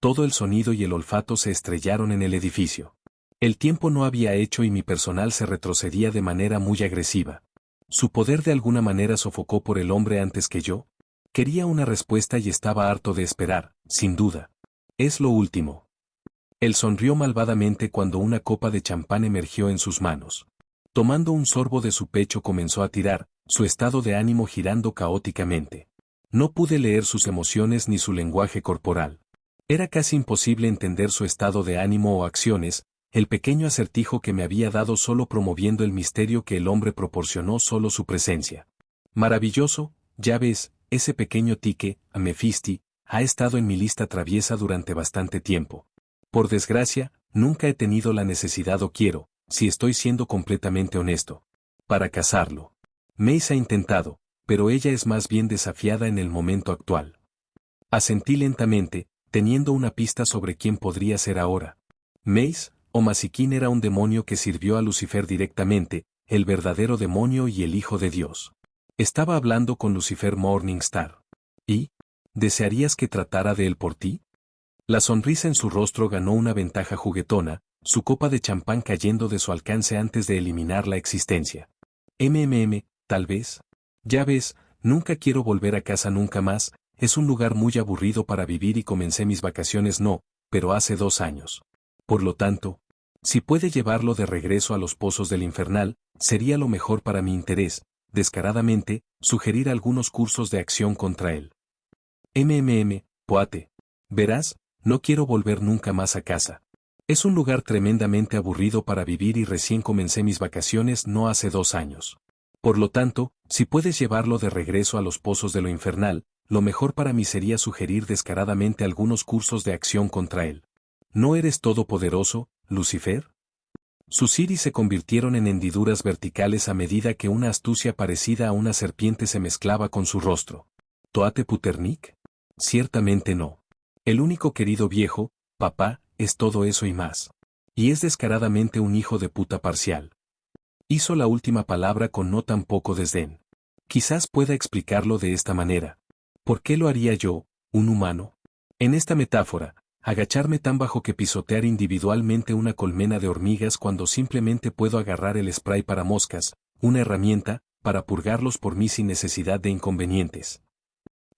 Speaker 1: Todo el sonido y el olfato se estrellaron en el edificio. El tiempo no había hecho y mi personal se retrocedía de manera muy agresiva. Su poder de alguna manera sofocó por el hombre antes que yo. Quería una respuesta y estaba harto de esperar, sin duda. Es lo último. Él sonrió malvadamente cuando una copa de champán emergió en sus manos. Tomando un sorbo de su pecho comenzó a tirar, su estado de ánimo girando caóticamente. No pude leer sus emociones ni su lenguaje corporal. Era casi imposible entender su estado de ánimo o acciones, el pequeño acertijo que me había dado solo promoviendo el misterio que el hombre proporcionó solo su presencia. Maravilloso, ya ves, ese pequeño tique, Mefisti, ha estado en mi lista traviesa durante bastante tiempo. Por desgracia, nunca he tenido la necesidad o quiero, si estoy siendo completamente honesto, para casarlo. Mace ha intentado, pero ella es más bien desafiada en el momento actual. Asentí lentamente, teniendo una pista sobre quién podría ser ahora. Mace, o Masiquín era un demonio que sirvió a Lucifer directamente, el verdadero demonio y el Hijo de Dios. Estaba hablando con Lucifer Morningstar. ¿Y? ¿Desearías que tratara de él por ti? La sonrisa en su rostro ganó una ventaja juguetona, su copa de champán cayendo de su alcance antes de eliminar la existencia. Tal vez. Ya ves, nunca quiero volver a casa nunca más, es un lugar muy aburrido para vivir y comencé mis vacaciones pero hace 2 años. Por lo tanto, si puede llevarlo de regreso a los pozos del infernal, sería lo mejor para mi interés, descaradamente, sugerir algunos cursos de acción contra él. Poate. Verás, no quiero volver nunca más a casa. Es un lugar tremendamente aburrido para vivir y recién comencé mis vacaciones no hace 2 años. Por lo tanto, si puedes llevarlo de regreso a los pozos de lo infernal, lo mejor para mí sería sugerir descaradamente algunos cursos de acción contra él. ¿No eres todopoderoso, Lucifer? Sus iris se convirtieron en hendiduras verticales a medida que una astucia parecida a una serpiente se mezclaba con su rostro. ¿Toate Puternik? Ciertamente no. El único querido viejo, papá, es todo eso y más. Y es descaradamente un hijo de puta parcial. Hizo la última palabra con no tan poco desdén. Quizás pueda explicarlo de esta manera. ¿Por qué lo haría yo, un humano? En esta metáfora, agacharme tan bajo que pisotear individualmente una colmena de hormigas cuando simplemente puedo agarrar el spray para moscas, una herramienta, para purgarlos por mí sin necesidad de inconvenientes.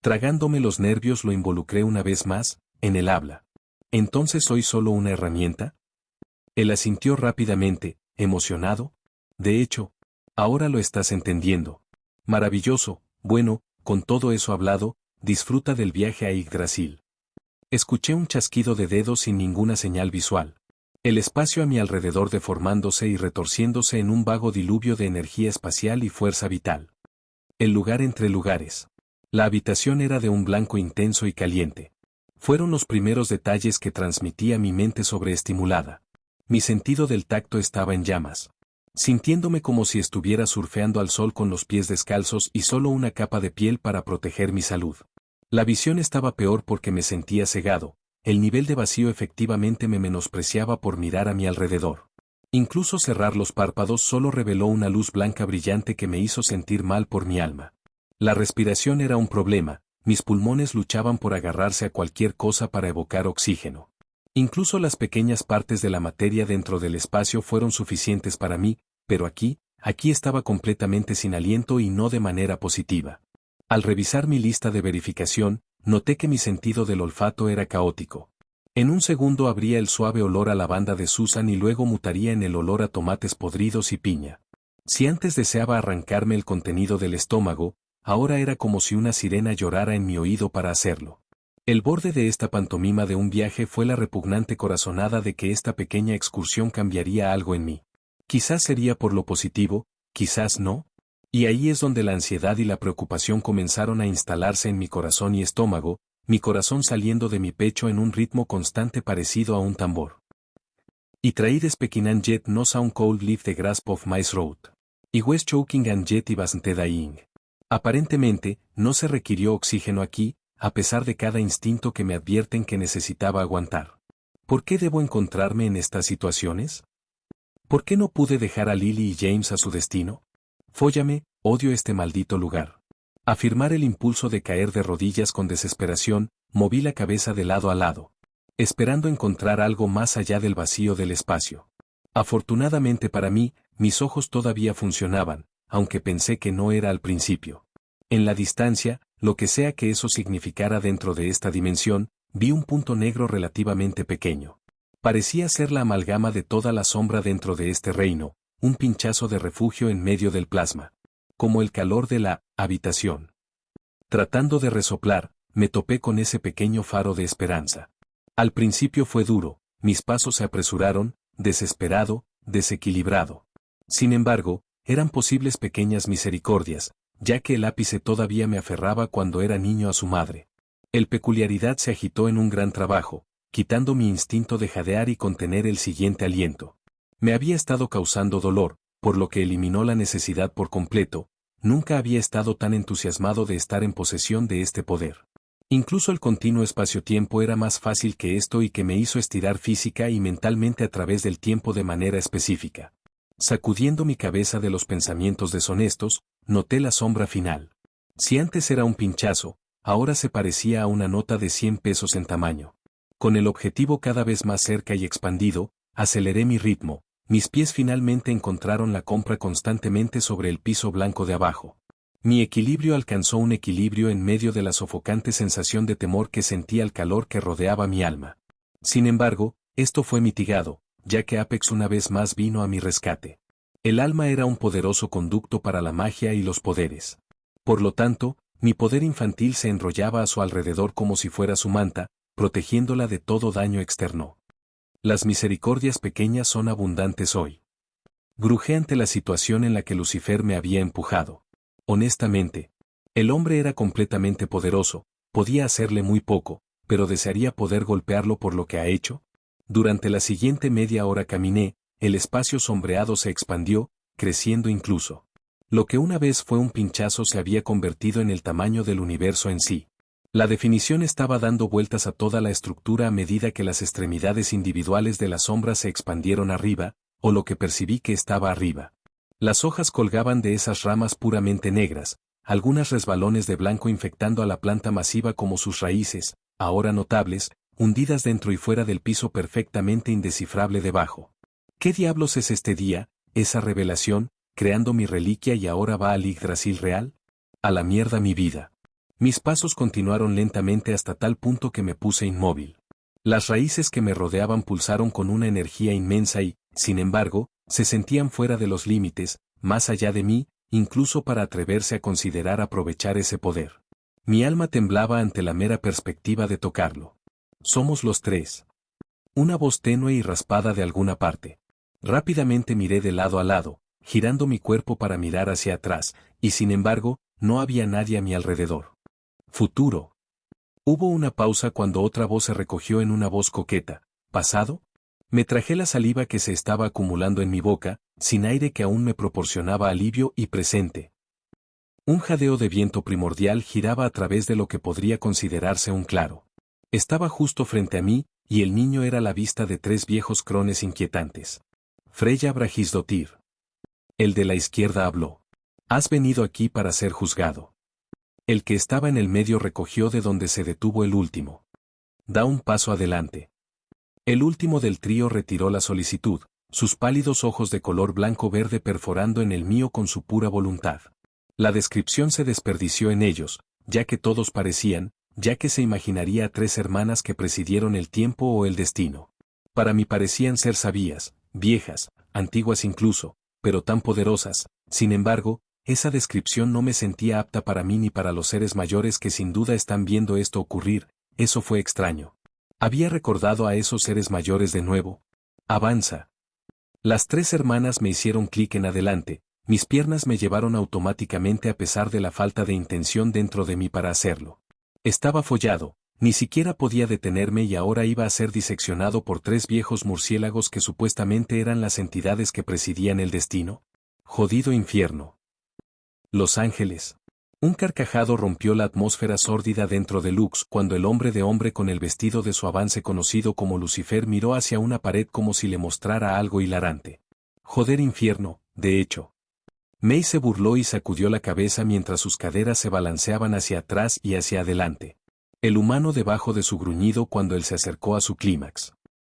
Speaker 1: Tragándome los nervios lo involucré una vez más, en el habla. ¿Entonces soy solo una herramienta? Él asintió rápidamente, emocionado. De hecho, ahora lo estás entendiendo. Maravilloso, bueno, con todo eso hablado, disfruta del viaje a Yggdrasil. Escuché un chasquido de dedos sin ninguna señal visual. El espacio a mi alrededor deformándose y retorciéndose en un vago diluvio de energía espacial y fuerza vital. El lugar entre lugares. La habitación era de un blanco intenso y caliente. Fueron los primeros detalles que transmitía mi mente sobreestimulada. Mi sentido del tacto estaba en llamas. Sintiéndome como si estuviera surfeando al sol con los pies descalzos y solo una capa de piel para proteger mi salud. La visión estaba peor porque me sentía cegado, el nivel de vacío efectivamente me menospreciaba por mirar a mi alrededor. Incluso cerrar los párpados solo reveló una luz blanca brillante que me hizo sentir mal por mi alma. La respiración era un problema, mis pulmones luchaban por agarrarse a cualquier cosa para evocar oxígeno. Incluso las pequeñas partes de la materia dentro del espacio fueron suficientes para mí, pero aquí estaba completamente sin aliento y no de manera positiva. Al revisar mi lista de verificación, noté que mi sentido del olfato era caótico. En un segundo habría el suave olor a lavanda de Susan y luego mutaría en el olor a tomates podridos y piña. Si antes deseaba arrancarme el contenido del estómago, ahora era como si una sirena llorara en mi oído para hacerlo. El borde de esta pantomima de un viaje fue la repugnante corazonada de que esta pequeña excursión cambiaría algo en mí. Quizás sería por lo positivo, quizás no. Y ahí es donde la ansiedad y la preocupación comenzaron a instalarse en mi corazón y estómago, mi corazón saliendo de mi pecho en un ritmo constante parecido a un tambor. Y traídes Pekinan jet no sound cold leave the grasp of my throat. Y was choking and jet y wasn't dying. Aparentemente, no se requirió oxígeno aquí, a pesar de cada instinto que me advierten que necesitaba aguantar. ¿Por qué debo encontrarme en estas situaciones? ¿Por qué no pude dejar a Lily y James a su destino? Fóllame, odio este maldito lugar. Afirmar el impulso de caer de rodillas con desesperación, moví la cabeza de lado a lado. esperando encontrar algo más allá del vacío del espacio. Afortunadamente para mí, mis ojos todavía funcionaban, aunque pensé que no era al principio. En la distancia, lo que sea que eso significara dentro de esta dimensión, vi un punto negro relativamente pequeño. Parecía ser la amalgama de toda la sombra dentro de este reino, un pinchazo de refugio en medio del plasma. Como el calor de la habitación. Tratando de resoplar, me topé con ese pequeño faro de esperanza. Al principio fue duro, mis pasos se apresuraron, desesperado, desequilibrado. Sin embargo, eran posibles pequeñas misericordias, ya que el ápice todavía me aferraba cuando era niño a su madre. El peculiaridad se agitó en un gran trabajo, quitando mi instinto de jadear y contener el siguiente aliento. Me había estado causando dolor, por lo que eliminó la necesidad por completo. Nunca había estado tan entusiasmado de estar en posesión de este poder. Incluso el continuo espacio-tiempo era más fácil que esto y que me hizo estirar física y mentalmente a través del tiempo de manera específica. Sacudiendo mi cabeza de los pensamientos deshonestos, noté la sombra final. Si antes era un pinchazo, ahora se parecía a una nota de 100 pesos en tamaño. Con el objetivo cada vez más cerca y expandido, aceleré mi ritmo. Mis pies finalmente encontraron la compra constantemente sobre el piso blanco de abajo. Mi equilibrio alcanzó un equilibrio en medio de la sofocante sensación de temor que sentía al calor que rodeaba mi alma. Sin embargo, esto fue mitigado, ya que Apex una vez más vino a mi rescate. El alma era un poderoso conducto para la magia y los poderes. Por lo tanto, mi poder infantil se enrollaba a su alrededor como si fuera su manta, protegiéndola de todo daño externo. Las misericordias pequeñas son abundantes hoy. Grujé ante la situación en la que Lucifer me había empujado. Honestamente, el hombre era completamente poderoso, podía hacerle muy poco, pero desearía poder golpearlo por lo que ha hecho. Durante la siguiente media hora caminé, el espacio sombreado se expandió, creciendo incluso. Lo que una vez fue un pinchazo se había convertido en el tamaño del universo en sí. La definición estaba dando vueltas a toda la estructura a medida que las extremidades individuales de la sombra se expandieron arriba, o lo que percibí que estaba arriba. Las hojas colgaban de esas ramas puramente negras, algunas resbalones de blanco infectando a la planta masiva como sus raíces, ahora notables, hundidas dentro y fuera del piso perfectamente indescifrable debajo. ¿Qué diablos es este día, esa revelación, creando mi reliquia y ahora va al Yggdrasil real? A la mierda mi vida. Mis pasos continuaron lentamente hasta tal punto que me puse inmóvil. Las raíces que me rodeaban pulsaron con una energía inmensa y, sin embargo, se sentían fuera de los límites, más allá de mí, incluso para atreverse a considerar aprovechar ese poder. Mi alma temblaba ante la mera perspectiva de tocarlo. Somos los tres. Una voz tenue y raspada de alguna parte. Rápidamente miré de lado a lado, girando mi cuerpo para mirar hacia atrás, y sin embargo, no había nadie a mi alrededor. Futuro. Hubo una pausa cuando otra voz se recogió en una voz coqueta. ¿Pasado? Me tragué la saliva que se estaba acumulando en mi boca, sin aire que aún me proporcionaba alivio y presente. Un jadeo de viento primordial giraba a través de lo que podría considerarse un claro. Estaba justo frente a mí, y el niño era la vista de tres viejos crones inquietantes. Freya Bragisdottir. El de la izquierda habló. Has venido aquí para ser juzgado. El que estaba en el medio recogió de donde se detuvo el último. Da un paso adelante. El último del trío retiró la solicitud, sus pálidos ojos de color blanco-verde perforando en el mío con su pura voluntad. La descripción se desperdició en ellos, ya que todos parecían, ya que se imaginaría a tres hermanas que presidieron el tiempo o el destino. Para mí parecían ser sabias, viejas, antiguas incluso, pero tan poderosas. Sin embargo, esa descripción no me sentía apta para mí ni para los seres mayores que sin duda están viendo esto ocurrir. Eso fue extraño. Había recordado a esos seres mayores de nuevo. Avanza. Las tres hermanas me hicieron clic en adelante, mis piernas me llevaron automáticamente a pesar de la falta de intención dentro de mí para hacerlo. Estaba follado, ni siquiera podía detenerme y ahora iba a ser diseccionado por tres viejos murciélagos que supuestamente eran las entidades que presidían el destino. Jodido infierno. Los ángeles. Un carcajado rompió la atmósfera sórdida dentro de Lux cuando el hombre de hombre con el vestido de su avance conocido como Lucifer miró hacia una pared como si le mostrara algo hilarante. Joder infierno, de hecho. May se burló y sacudió la cabeza mientras sus caderas se balanceaban hacia atrás y hacia adelante. El humano debajo de su gruñido cuando él se acercó a su clímax.